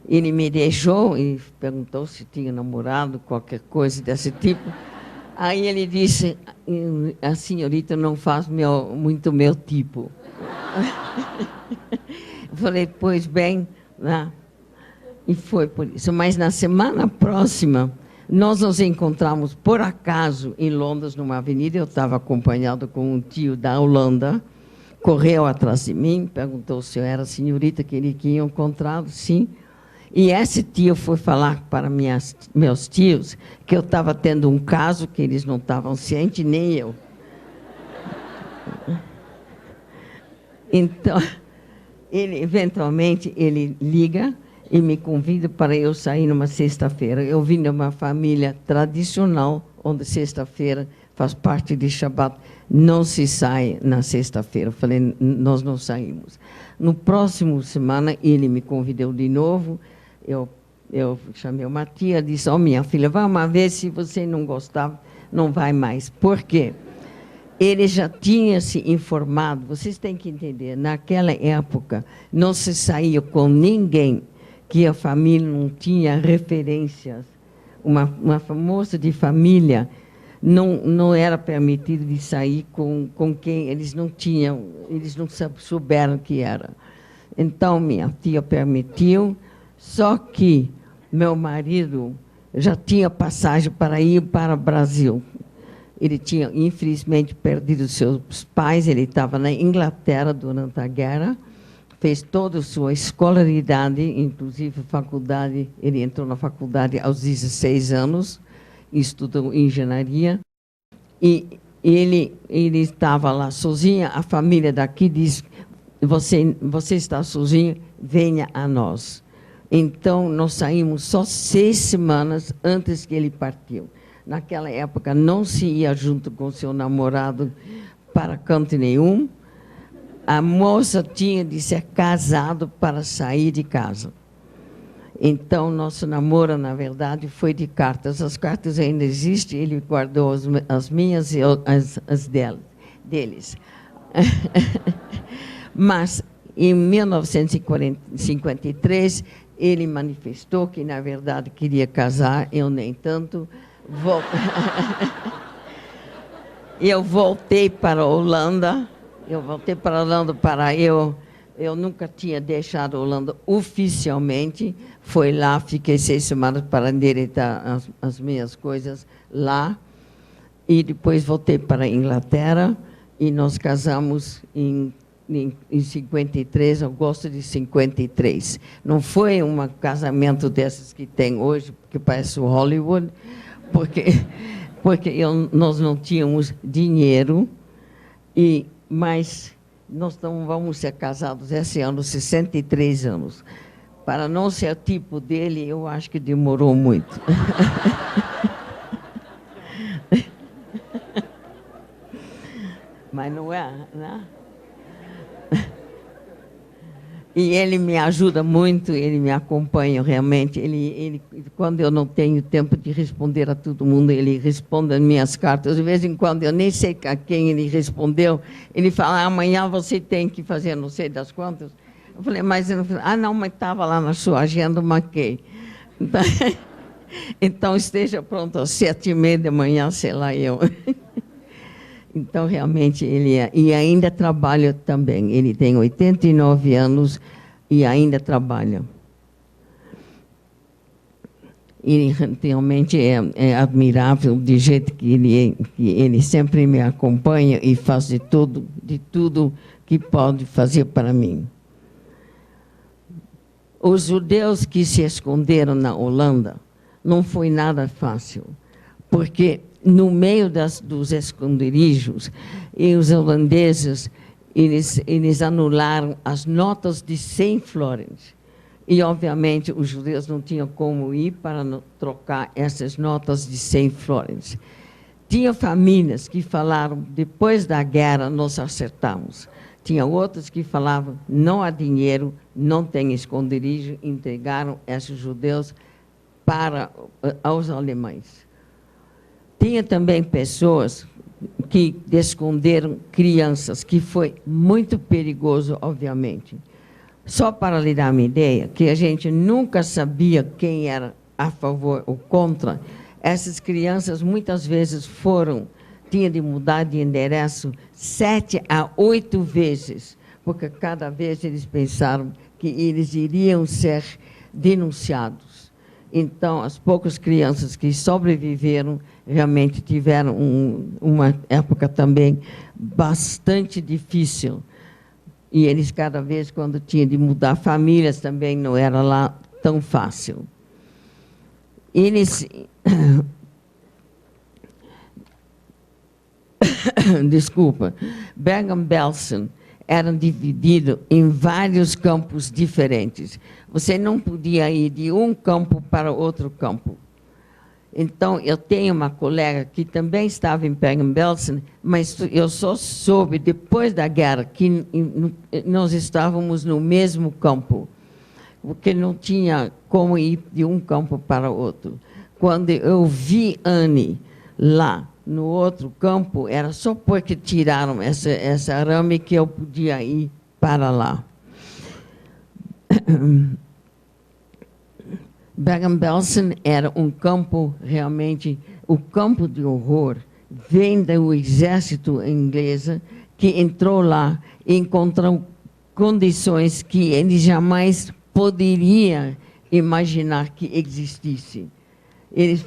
Ele me deixou e perguntou se tinha namorado, qualquer coisa desse tipo. Aí ele disse: a senhorita não faz muito meu tipo. Eu falei: pois bem, né? E foi por isso. Mas na semana próxima, nós nos encontramos, por acaso, em Londres, numa avenida. Eu estava acompanhado com um tio da Holanda, correu atrás de mim, perguntou se eu era a senhorita que ele tinha encontrado. Sim. E esse tio foi falar para meus tios que eu estava tendo um caso, que eles não estavam cientes, nem eu. Então, eventualmente, ele liga e me convida para eu sair numa sexta-feira. Eu vim de uma família tradicional, onde sexta-feira faz parte de Shabat. Não se sai na sexta-feira. Eu falei: nós não saímos. No próximo semana, ele me convidou de novo. Eu chamei uma tia, disse: minha filha, vamos ver, se você não gostava, não vai mais. Por quê? Ele já tinha se informado. Vocês têm que entender, naquela época, não se saía com ninguém que a família não tinha referências. Uma moça de família não era permitido de sair com quem eles não souberam que era. Então, minha tia permitiu, só que meu marido já tinha passagem para ir para o Brasil. Ele tinha, infelizmente, perdido seus pais, ele estava na Inglaterra durante a guerra, fez toda a sua escolaridade, inclusive faculdade. Ele entrou na faculdade aos 16 anos, estudou engenharia, e ele estava lá sozinho. A família daqui disse: você está sozinho, venha a nós. Então, nós saímos só 6 semanas antes que ele partiu. Naquela época, não se ia junto com seu namorado para canto nenhum. A moça tinha de ser casado para sair de casa. Então, nosso namoro, na verdade, foi de cartas. As cartas ainda existem, ele guardou as minhas e as deles. Mas, em 1953, ele manifestou que, na verdade, queria casar, eu nem tanto. Eu voltei para a Holanda. Eu nunca tinha deixado a Holanda oficialmente. Fui lá, fiquei 6 semanas para endireitar as minhas coisas lá. E depois voltei para a Inglaterra e nós casamos em 53, agosto de 53. Não foi um casamento desses que tem hoje, que parece o Hollywood, porque nós não tínhamos dinheiro, mas nós não vamos ser casados esse ano, 63 anos. Para não ser o tipo dele, eu acho que demorou muito. Mas não é, né? E ele me ajuda muito, ele me acompanha realmente. Ele, quando eu não tenho tempo de responder a todo mundo, ele responde as minhas cartas. De vez em quando, eu nem sei a quem ele respondeu. Ele fala: amanhã você tem que fazer não sei das quantas. Eu falei: mas estava lá na sua agenda, marquei. Então, esteja pronto às 7h30 da manhã, sei lá eu. Então, realmente, ele é. E ainda trabalha também. Ele tem 89 anos e ainda trabalha. Ele realmente é admirável, de jeito que ele sempre me acompanha e faz de tudo que pode fazer para mim. Os judeus que se esconderam na Holanda não foi nada fácil, porque no meio dos esconderijos, e os holandeses, eles anularam as notas de 100 florins. E, obviamente, os judeus não tinham como ir para trocar essas notas de 100 florins. Tinha famílias que falaram, depois da guerra nós acertamos. Tinha outras que falavam, não há dinheiro, não tem esconderijo, entregaram esses judeus para aos alemães. Tinha também pessoas que esconderam crianças, que foi muito perigoso, obviamente. Só para lhe dar uma ideia, que a gente nunca sabia quem era a favor ou contra, essas crianças muitas vezes tinham de mudar de endereço 7 a 8 vezes, porque cada vez eles pensaram que eles iriam ser denunciados. Então, as poucas crianças que sobreviveram realmente tiveram uma época também bastante difícil. E eles, cada vez, quando tinham de mudar famílias, também não era lá tão fácil. Eles... Desculpa. Bergen-Belsen era dividido em vários campos diferentes. Você não podia ir de um campo para outro campo. Então, eu tenho uma colega que também estava em Bergen-Belsen, mas eu só soube, depois da guerra, que nós estávamos no mesmo campo, porque não tinha como ir de um campo para outro. Quando eu vi Anne lá, no outro campo, era só porque tiraram essa arame que eu podia ir para lá. Bergen-Belsen era um campo, realmente, o campo de horror vem do exército inglês, que entrou lá e encontrou condições que ele jamais poderia imaginar que existisse. Eles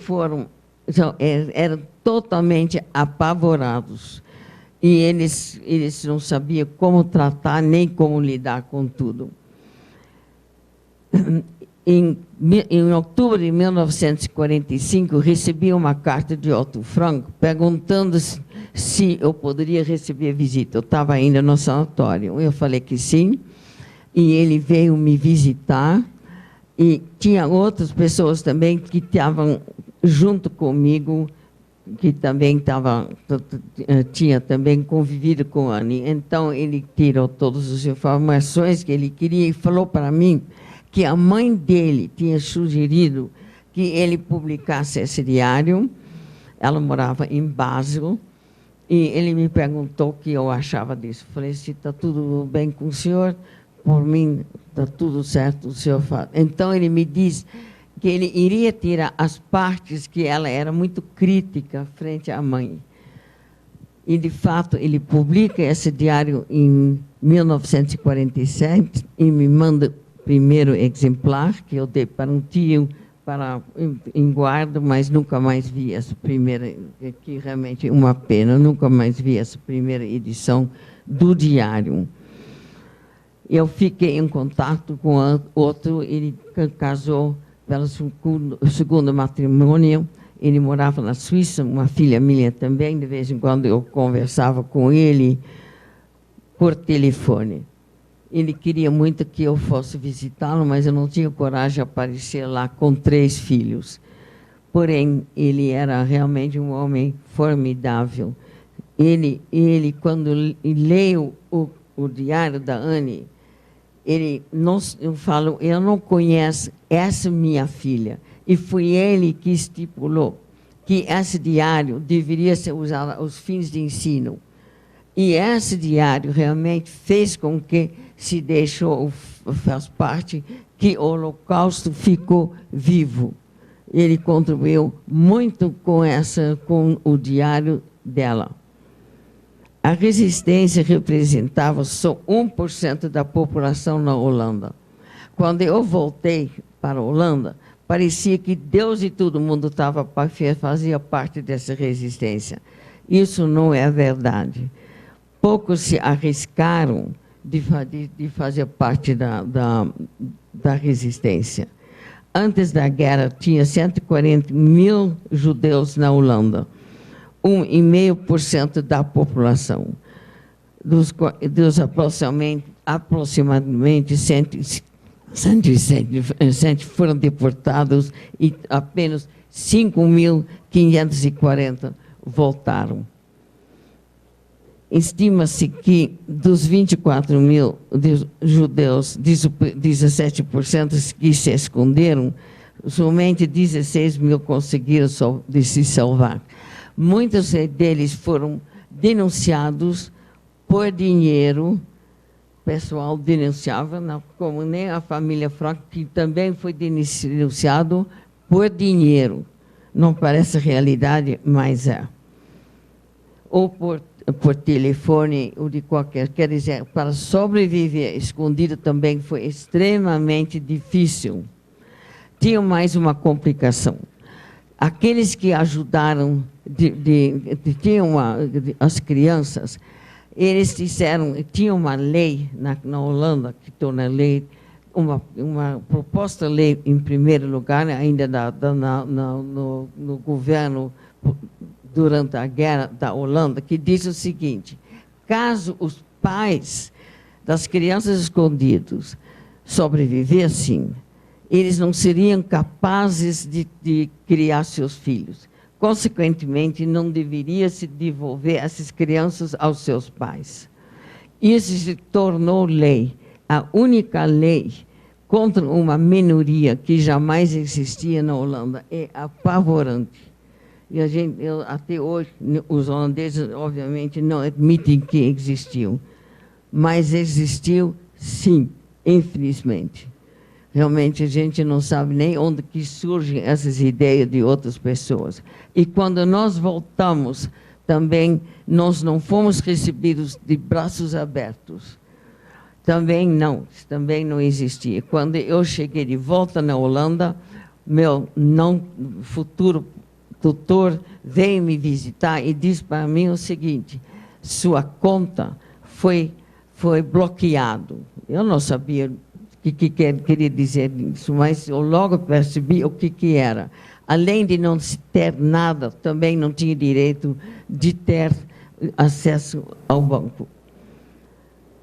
eram totalmente apavorados. E eles não sabiam como tratar, nem como lidar com tudo. Em outubro de 1945, recebi uma carta de Otto Frank perguntando se eu poderia receber visita. Eu estava ainda no sanatório. Eu falei que sim, e ele veio me visitar. E tinha outras pessoas também que estavam junto comigo, que também tinha também convivido com a Anne. Então, ele tirou todas as informações que ele queria e falou para mim que a mãe dele tinha sugerido que ele publicasse esse diário. Ela morava em Basel, e ele me perguntou o que eu achava disso. Falei, se está tudo bem com o senhor, por mim está tudo certo, o senhor faz. Então, ele me diz que ele iria tirar as partes que ela era muito crítica frente à mãe. E, de fato, ele publica esse diário em 1947 e me manda o primeiro exemplar, que eu dei para um tio em guarda, mas nunca mais vi essa primeira, que realmente é uma pena, nunca mais vi essa primeira edição do diário. Eu fiquei em contato com outro, ele casou pelo segundo matrimônio, ele morava na Suíça, uma filha minha também, de vez em quando eu conversava com ele por telefone. Ele queria muito que eu fosse visitá-lo, mas eu não tinha coragem de aparecer lá com 3 filhos. Porém, ele era realmente um homem formidável. Ele quando leio o diário da Anne, eu falo, eu não conheço essa minha filha. E foi ele que estipulou que esse diário deveria ser usado aos fins de ensino. E esse diário realmente fez com que se faz parte, que o Holocausto ficou vivo. Ele contribuiu muito com o diário dela. A resistência representava só 1% da população na Holanda. Quando eu voltei para a Holanda, parecia que Deus e todo mundo fazia parte dessa resistência. Isso não é verdade. Poucos se arriscaram de fazer parte da resistência. Antes da guerra, tinha 140 mil judeus na Holanda, 1,5% da população. Dos aproximadamente 107 foram deportados e apenas 5.540 voltaram. Estima-se que dos 24 mil judeus, 17% que se esconderam, somente 16 mil conseguiram se salvar. Muitos deles foram denunciados por dinheiro. O pessoal denunciava, como nem a família Franco, que também foi denunciado por dinheiro. Não parece realidade, mas é. Ou por telefone, ou de qualquer... Quer dizer, para sobreviver escondido também foi extremamente difícil. Tinha mais uma complicação. Aqueles que ajudaram as crianças, eles tinham uma lei na Holanda, que torna lei, uma proposta lei, em primeiro lugar, ainda no governo durante a guerra da Holanda, que diz o seguinte: caso os pais das crianças escondidos sobrevivessem, eles não seriam capazes de criar seus filhos. Consequentemente, não deveria se devolver essas crianças aos seus pais. Isso se tornou lei, a única lei contra uma minoria que jamais existia na Holanda. É apavorante. E até hoje, os holandeses, obviamente, não admitem que existiu. Mas existiu, sim, infelizmente. Realmente, a gente não sabe nem onde que surgem essas ideias de outras pessoas. E quando nós voltamos, também, nós não fomos recebidos de braços abertos. Também não existia. Quando eu cheguei de volta na Holanda, meu futuro tutor veio me visitar e disse para mim o seguinte: sua conta foi bloqueado. Eu não sabia o que queria dizer isso, mas eu logo percebi o que era. Além de não ter nada, também não tinha direito de ter acesso ao banco.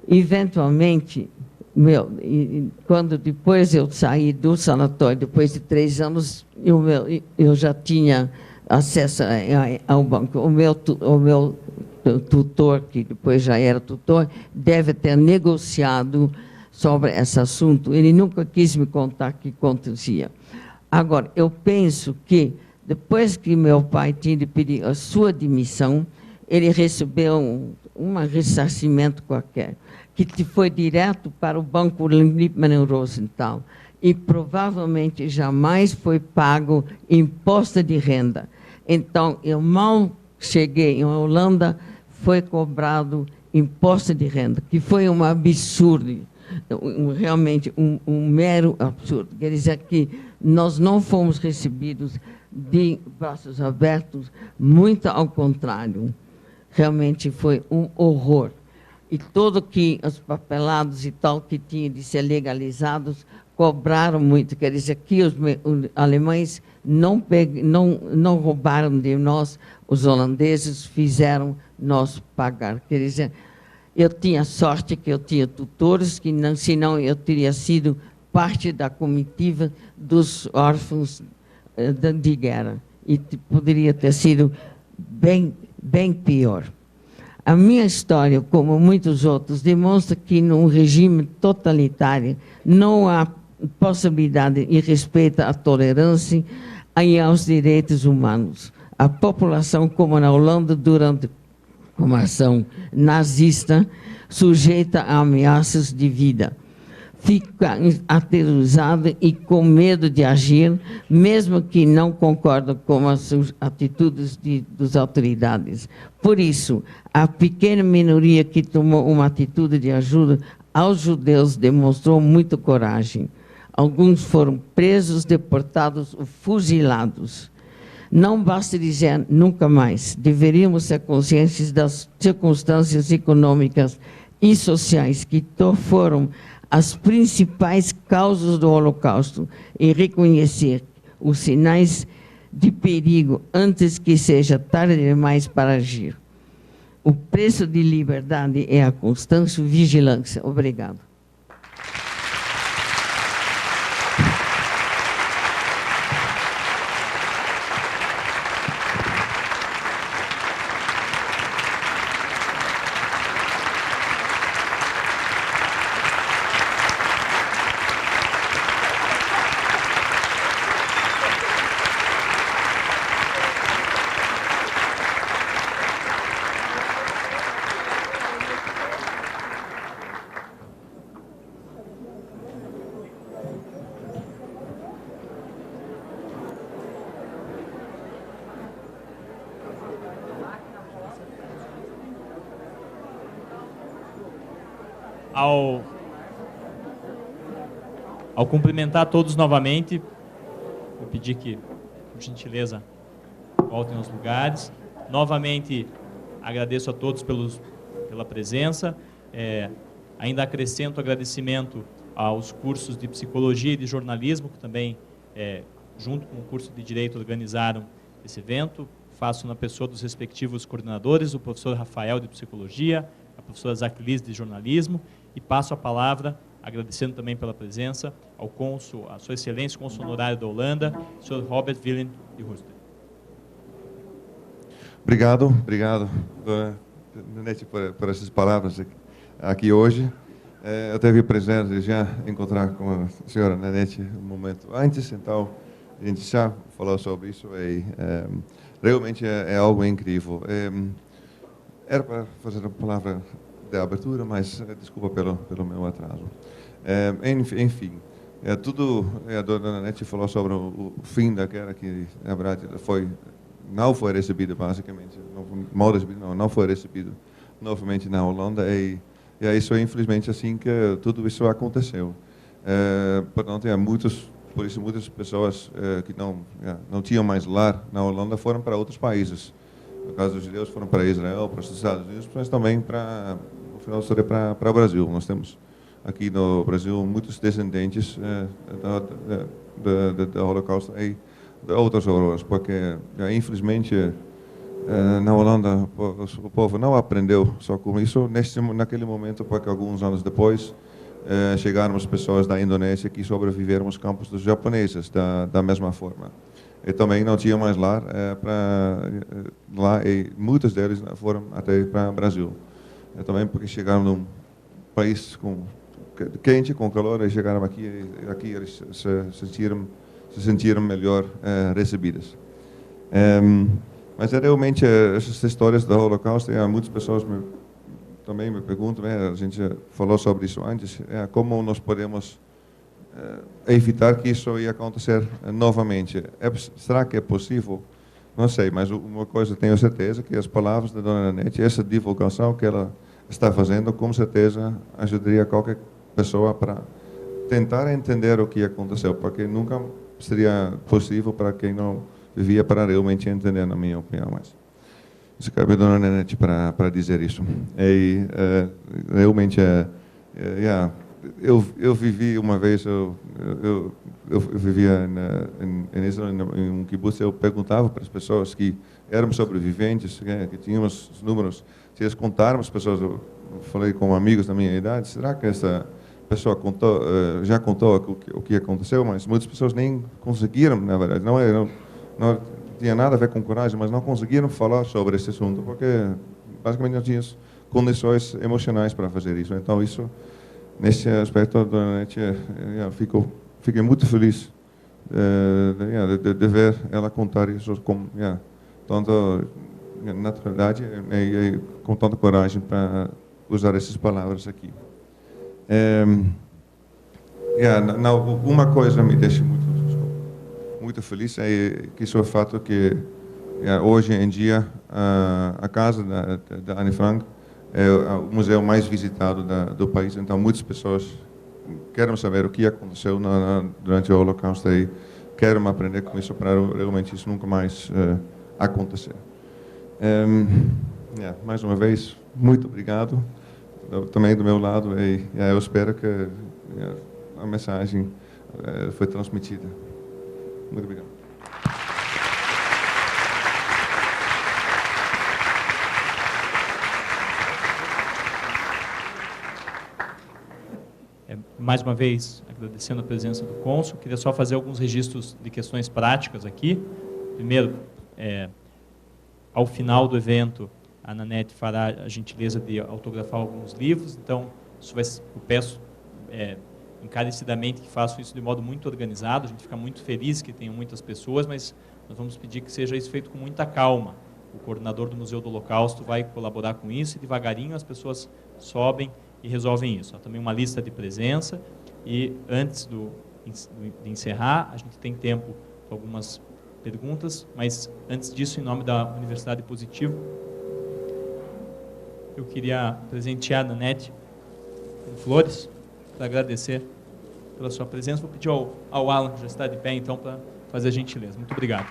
Eventualmente, quando depois eu saí do sanatório, depois de 3 anos, eu já tinha acesso ao banco. O meu tutor, que depois já era tutor, deve ter negociado sobre esse assunto. Ele nunca quis me contar o que acontecia. Agora, eu penso que, depois que meu pai tinha de pedir a sua demissão, ele recebeu um ressarcimento qualquer, que foi direto para o Banco Lipman Rosenthal, e provavelmente jamais foi pago imposto de renda. Então, eu mal cheguei em Holanda, foi cobrado imposto de renda, que foi um absurdo, realmente um mero absurdo. Quer dizer que nós não fomos recebidos de braços abertos, muito ao contrário. Realmente foi um horror. E tudo que os papelados e tal que tinham de ser legalizados cobraram muito. Quer dizer que os alemães não roubaram de nós, os holandeses fizeram nós pagar. Quer dizer, eu tinha sorte que eu tinha tutores, que não, senão eu teria sido parte da comitiva dos órfãos de guerra. E poderia ter sido bem pior. A minha história, como muitos outros, demonstra que num regime totalitário não há possibilidade e respeito à tolerância e aos direitos humanos. A população, como na Holanda, durante uma ação nazista, sujeita a ameaças de vida. Fica aterrorizado e com medo de agir, mesmo que não concorda com as atitudes das autoridades. Por isso, a pequena minoria que tomou uma atitude de ajuda aos judeus demonstrou muita coragem. Alguns foram presos, deportados ou fuzilados. Não basta dizer nunca mais. Deveríamos ser conscientes das circunstâncias econômicas e sociais que foram as principais causas do Holocausto e reconhecer os sinais de perigo antes que seja tarde demais para agir. O preço de liberdade é a constante vigilância. Obrigado. Ao cumprimentar todos novamente, vou pedir que, por gentileza, voltem aos lugares. Novamente, agradeço a todos pela presença. Ainda acrescento agradecimento aos cursos de Psicologia e de Jornalismo, que também, junto com o curso de Direito, organizaram esse evento. Faço na pessoa dos respectivos coordenadores, o professor Rafael, de Psicologia, a professora Zaquilis, de Jornalismo, e passo a palavra, agradecendo também pela presença, ao cônsul, a sua excelência, cônsul honorário da Holanda, o senhor Robert Willem de Husted. Obrigado, Nanette, por essas palavras aqui hoje. Eu tive o prazer de já encontrar com a senhora Nanette um momento antes, então a gente já falou sobre isso e realmente é algo incrível. Era para fazer a palavra de abertura, mas desculpa pelo meu atraso. Enfim, a dona Nanette falou sobre o fim da guerra, que na verdade não foi recebido basicamente, não foi recebido novamente na Holanda e isso é infelizmente assim que tudo isso aconteceu. Portanto, por isso muitas pessoas que não tinham mais lar na Holanda foram para outros países. No caso dos judeus foram para Israel, para os Estados Unidos, mas também no final da história para o Brasil. Nós temos aqui no Brasil muitos descendentes do Holocausto e de outros horrores, porque infelizmente na Holanda o povo não aprendeu só com isso naquele momento, porque alguns anos depois chegaram as pessoas da Indonésia que sobreviveram aos campos dos japoneses da mesma forma. E também não tinham mais lar lá e muitos deles foram até para o Brasil. Também porque chegaram num país quente, com calor, e chegaram aqui eles se sentiram melhor recebidas. Mas realmente essas histórias do Holocausto, muitas pessoas também me perguntam, a gente falou sobre isso antes, como nós podemos evitar que isso ia acontecer novamente. Será que é possível? Não sei, mas uma coisa tenho certeza, que as palavras da dona Nanette, essa divulgação que ela está fazendo, com certeza ajudaria qualquer pessoa para tentar entender o que aconteceu, porque nunca seria possível para quem não vivia para realmente entender, na minha opinião. Mas isso cabe a dona Nanette para dizer isso. E realmente eu vivi uma vez, eu vivia em Israel, em um kibbutz. Eu perguntava para as pessoas que eram sobreviventes, que tínhamos os números, se eles contaram, as pessoas, eu falei com amigos da minha idade, será que essa pessoa já contou o que aconteceu? Mas muitas pessoas nem conseguiram, na verdade, não tinha nada a ver com coragem, mas não conseguiram falar sobre esse assunto, porque basicamente não tinham condições emocionais para fazer isso. Então, nesse aspecto, dona Nanette, fiquei muito feliz de ver ela contar isso com tanta naturalidade e com tanta coragem para usar essas palavras aqui. Uma coisa me deixa muito feliz é que isso é o fato que hoje em dia a casa da Anne Frank é o museu mais visitado do país. Então muitas pessoas querem saber o que aconteceu durante o Holocausto e querem aprender com isso para realmente isso nunca mais acontecer. Mais uma vez, muito obrigado também do meu lado e eu espero que a mensagem foi transmitida. Muito obrigado. Mais uma vez, agradecendo a presença do cônsul, queria só fazer alguns registros de questões práticas aqui. Primeiro, ao final do evento, a Nanette fará a gentileza de autografar alguns livros, então eu peço encarecidamente que façam isso de modo muito organizado. A gente fica muito feliz que tenham muitas pessoas, mas nós vamos pedir que seja isso feito com muita calma. O coordenador do Museu do Holocausto vai colaborar com isso e devagarinho as pessoas sobem e resolvem isso. Há também uma lista de presença e antes de encerrar, a gente tem tempo para algumas perguntas, mas antes disso, em nome da Universidade Positivo, eu queria presentear a Nanette flores, para agradecer pela sua presença. Vou pedir ao Alan, que já está de pé, então, para fazer a gentileza. Muito obrigado.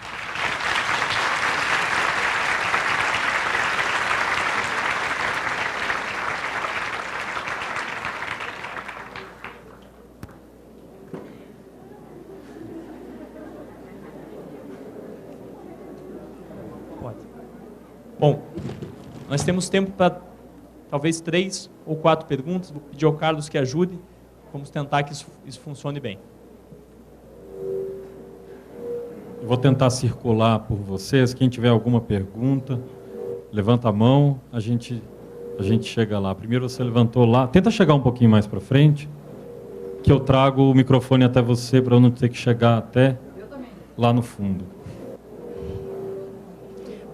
Pode. Bom, nós temos tempo para talvez 3 ou 4 perguntas. Vou pedir ao Carlos que ajude. Vamos tentar que isso funcione bem. Eu vou tentar circular por vocês. Quem tiver alguma pergunta, levanta a mão, a gente chega lá. Primeiro você levantou lá. Tenta chegar um pouquinho mais para frente, que eu trago o microfone até você para eu não ter que chegar até lá no fundo.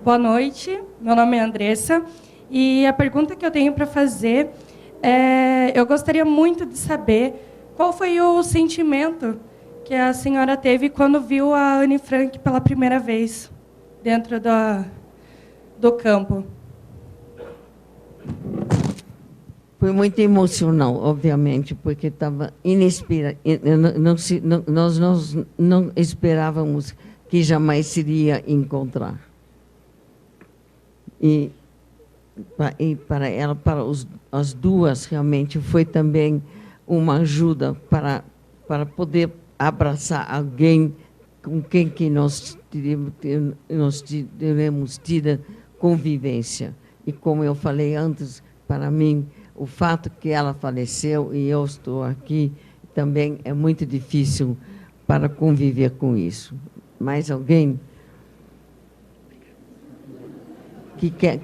Boa noite, meu nome é Andressa e a pergunta que eu tenho para fazer é: eu gostaria muito de saber qual foi o sentimento que a senhora teve quando viu a Anne Frank pela primeira vez dentro do campo. Foi muito emocional, obviamente, porque estava inesperado. Nós não esperávamos que jamais seria encontrar. E para ela, as duas, realmente, foi também uma ajuda para poder abraçar alguém com quem que nós teremos tido convivência. E, como eu falei antes, para mim, o fato que ela faleceu e eu estou aqui, também é muito difícil para conviver com isso. Mais alguém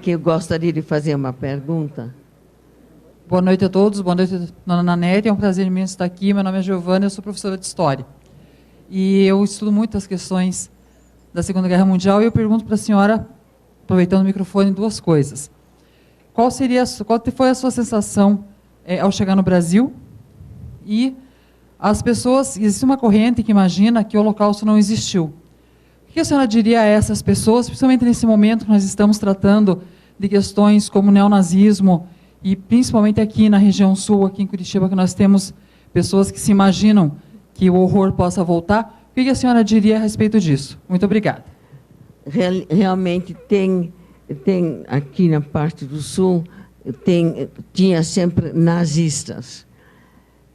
que eu gostaria de fazer uma pergunta? Boa noite a todos, boa noite, dona Nanete, é um prazer imenso estar aqui. Meu nome é Giovana, eu sou professora de História. E eu estudo muito as questões da Segunda Guerra Mundial e eu pergunto para a senhora, aproveitando o microfone, 2 coisas. Qual foi a sua sensação ao chegar no Brasil? E as pessoas, existe uma corrente que imagina que o Holocausto não existiu. O que a senhora diria a essas pessoas, principalmente nesse momento que nós estamos tratando de questões como neonazismo, e principalmente aqui na região sul, aqui em Curitiba, que nós temos pessoas que se imaginam que o horror possa voltar? O que a senhora diria a respeito disso? Muito obrigada. Realmente tem aqui na parte do sul, tinha sempre nazistas.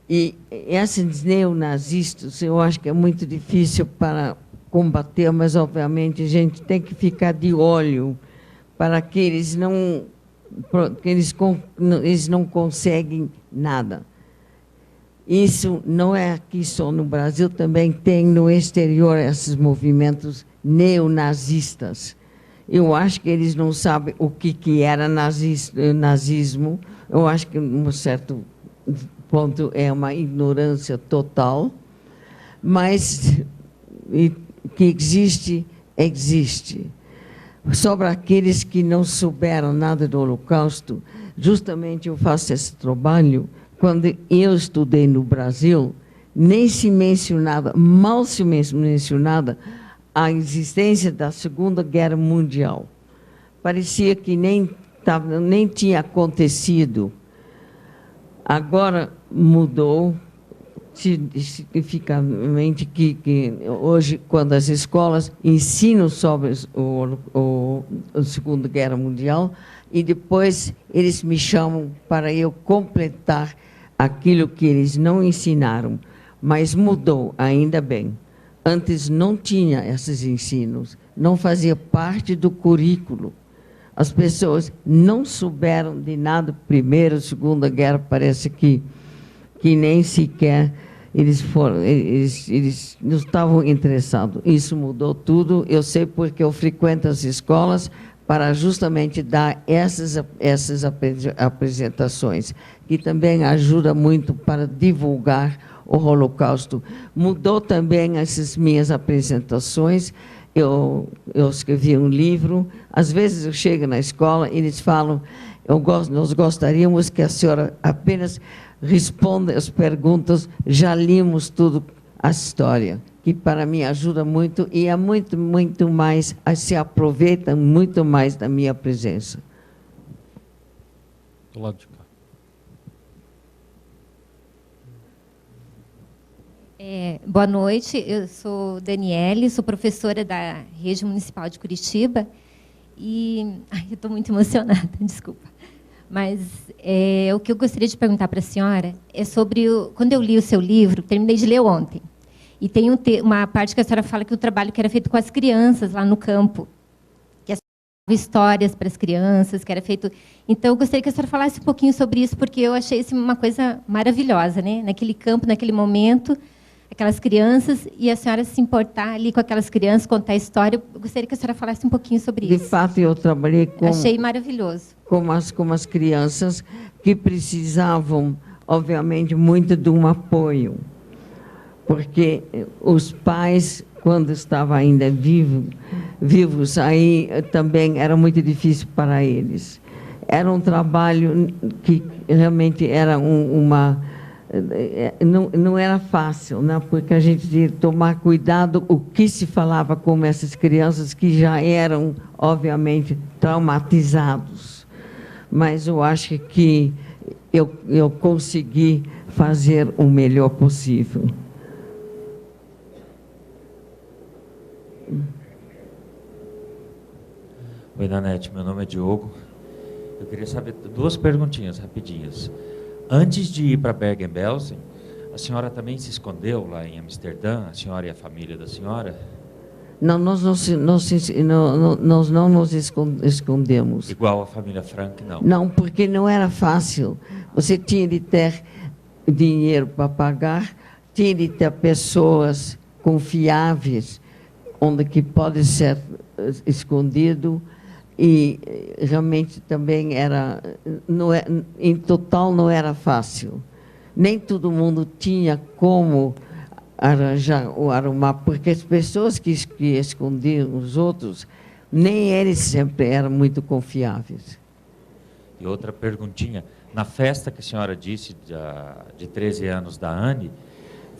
E esses neonazistas, eu acho que é muito difícil para combater, mas, obviamente, a gente tem que ficar de olho para que eles não conseguem nada. Isso não é aqui só no Brasil, também tem no exterior esses movimentos neonazistas. Eu acho que eles não sabem o que era nazismo. Eu acho que, em um certo ponto, é uma ignorância total, mas que existe, existe. Sobre aqueles que não souberam nada do Holocausto, justamente eu faço esse trabalho. Quando eu estudei no Brasil, nem se mencionava, mal se mencionava a existência da Segunda Guerra Mundial. Parecia que nem tinha acontecido. Agora mudou significativamente que hoje, quando as escolas ensinam sobre a Segunda Guerra Mundial, e depois eles me chamam para eu completar aquilo que eles não ensinaram, mas mudou, ainda bem. Antes não tinha esses ensinos, não fazia parte do currículo. As pessoas não souberam de nada. Primeira, Segunda Guerra, parece que nem sequer eles não estavam interessados. Isso mudou tudo. Eu sei porque eu frequento as escolas para justamente dar essas apresentações, que também ajuda muito para divulgar o Holocausto. Mudou também essas minhas apresentações. Eu escrevi um livro. Às vezes eu chego na escola e eles falam: nós gostaríamos que a senhora apenas responda as perguntas, já limos tudo a história, que para mim ajuda muito e é muito, muito mais, se aproveita muito mais da minha presença. Do lado de cá. Boa noite, eu sou Daniele, sou professora da Rede Municipal de Curitiba e... Ai, eu estou muito emocionada, desculpa. Mas o que eu gostaria de perguntar para a senhora é sobre... Quando eu li o seu livro, terminei de ler ontem, e tem uma parte que a senhora fala que o trabalho que era feito com as crianças lá no campo, que a senhora histórias para as crianças, que era feito... Então, eu gostaria que a senhora falasse um pouquinho sobre isso, porque eu achei isso uma coisa maravilhosa, né? Naquele campo, naquele momento, aquelas crianças, e a senhora se importar ali com aquelas crianças, contar a história. Eu gostaria que a senhora falasse um pouquinho sobre isso. De fato, eu trabalhei Achei maravilhoso. com as crianças que precisavam, obviamente, muito de um apoio. Porque os pais, quando estavam ainda vivos, aí também era muito difícil para eles. Era um trabalho que realmente era não era fácil, né? Porque a gente tinha que tomar cuidado o que se falava com essas crianças que já eram, obviamente, traumatizados. Mas eu acho que eu consegui fazer o melhor possível. Oi, Nanete, meu nome é Diogo. Eu queria saber 2 perguntinhas rapidinhas. Antes de ir para Bergen-Belsen, a senhora também se escondeu lá em Amsterdã, a senhora e a família da senhora? Não, nós não nos escondemos. Igual a família Frank, não? Não, porque não era fácil. Você tinha de ter dinheiro para pagar, tinha de ter pessoas confiáveis, onde que pode ser escondido, e realmente também em total não era fácil. Nem todo mundo tinha como arranjar ou arrumar, porque as pessoas que escondiam os outros, nem eles sempre eram muito confiáveis. E outra perguntinha, na festa que a senhora disse de 13 anos da Anne,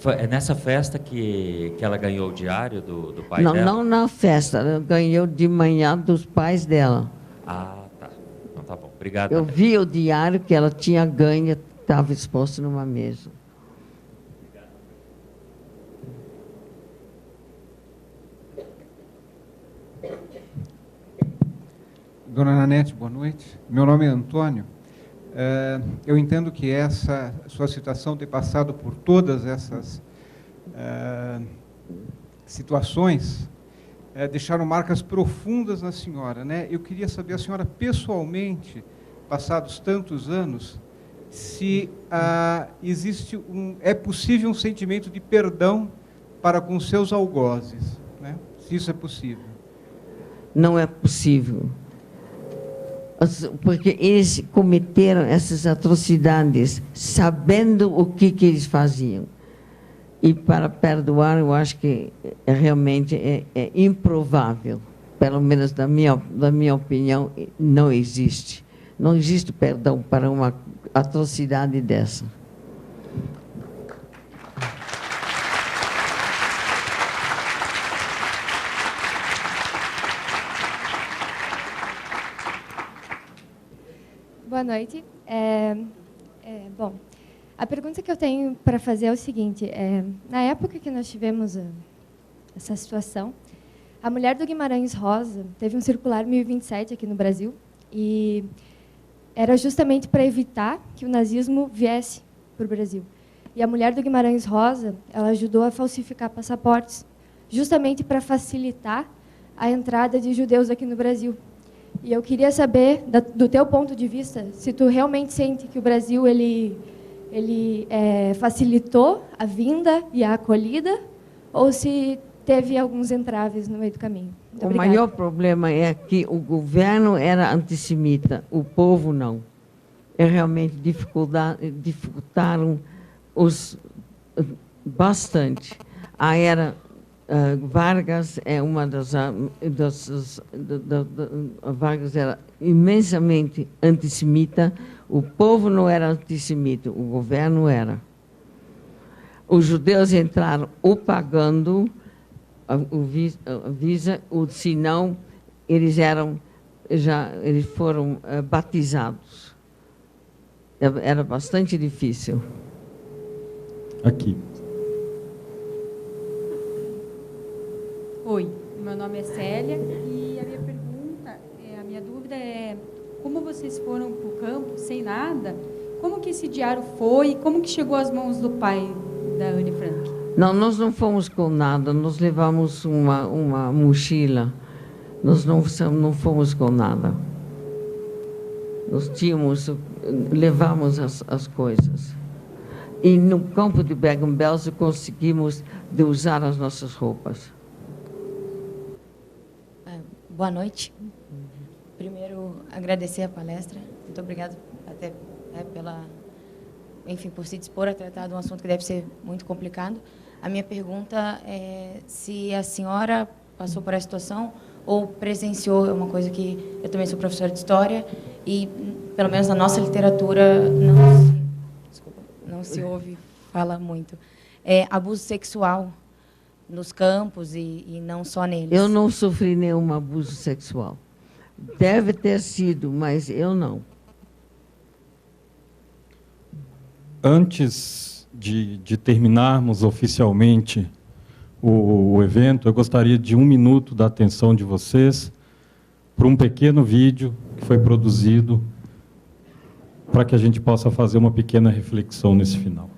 é nessa festa que ela ganhou o diário do pai dela? Não na festa, ela ganhou de manhã dos pais dela. Ah, tá. Então tá bom. Obrigado. Eu vi o diário que ela tinha ganho, estava exposto numa mesa. Dona Nanete, boa noite. Meu nome é Antônio. Eu entendo que essa sua situação tem passado por todas essas situações, deixaram marcas profundas na senhora, né? Eu queria saber, a senhora pessoalmente, passados tantos anos, se é possível um sentimento de perdão para com seus algozes, né? Se isso é possível. Não é possível. Porque eles cometeram essas atrocidades sabendo o que eles faziam. E para perdoar, eu acho que realmente é improvável. Pelo menos da minha opinião, não existe. Não existe perdão para uma atrocidade dessa. Boa noite. Bom, a pergunta que eu tenho para fazer é o seguinte: na época que nós tivemos essa situação, a mulher do Guimarães Rosa teve um circular 1027 aqui no Brasil, e era justamente para evitar que o nazismo viesse para o Brasil. E a mulher do Guimarães Rosa, ela ajudou a falsificar passaportes, justamente para facilitar a entrada de judeus aqui no Brasil. E eu queria saber, do teu ponto de vista, se tu realmente sente que o Brasil ele facilitou a vinda e a acolhida, ou se teve alguns entraves no meio do caminho. Muito obrigada. O maior problema é que o governo era antissemita, o povo não. Realmente dificultaram bastante. A era Vargas é uma Vargas era imensamente antissemita. O povo não era antissemita, o governo era. Os judeus entraram ou pagando o visa, ou se não, eles foram batizados. Era bastante difícil. Aqui. Meu nome é Célia e a minha pergunta, a minha dúvida é como vocês foram para o campo sem nada, como que esse diário foi e como que chegou às mãos do pai da Anne Frank? Não, nós não fomos com nada, nós levamos uma mochila, nós não fomos com nada. Nós levamos as coisas. E no campo de Bergen-Belsen conseguimos usar as nossas roupas. Boa noite. Primeiro, agradecer a palestra. Muito obrigada até por se dispor a tratar de um assunto que deve ser muito complicado. A minha pergunta é se a senhora passou por essa situação ou presenciou, é uma coisa que eu também sou professora de história e, pelo menos na nossa literatura, não se ouve falar muito. Abuso sexual nos campos e não só neles. Eu não sofri nenhum abuso sexual. Deve ter sido, mas eu não. Antes de terminarmos oficialmente o evento, eu gostaria de 1 minuto da atenção de vocês para um pequeno vídeo que foi produzido para que a gente possa fazer uma pequena reflexão nesse final.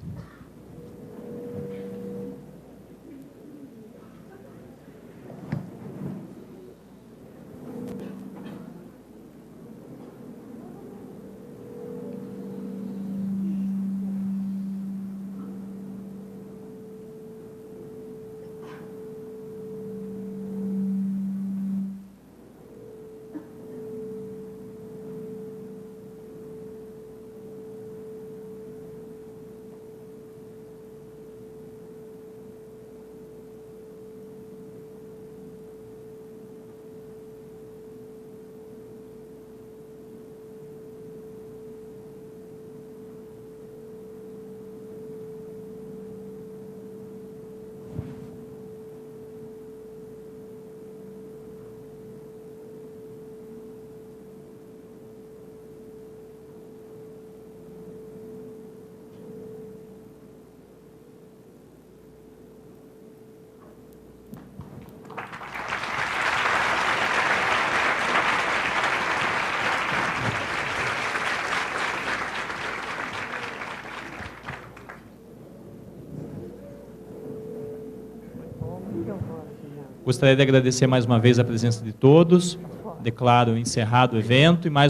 Gostaria de agradecer mais uma vez a presença de todos. Declaro encerrado o evento e mais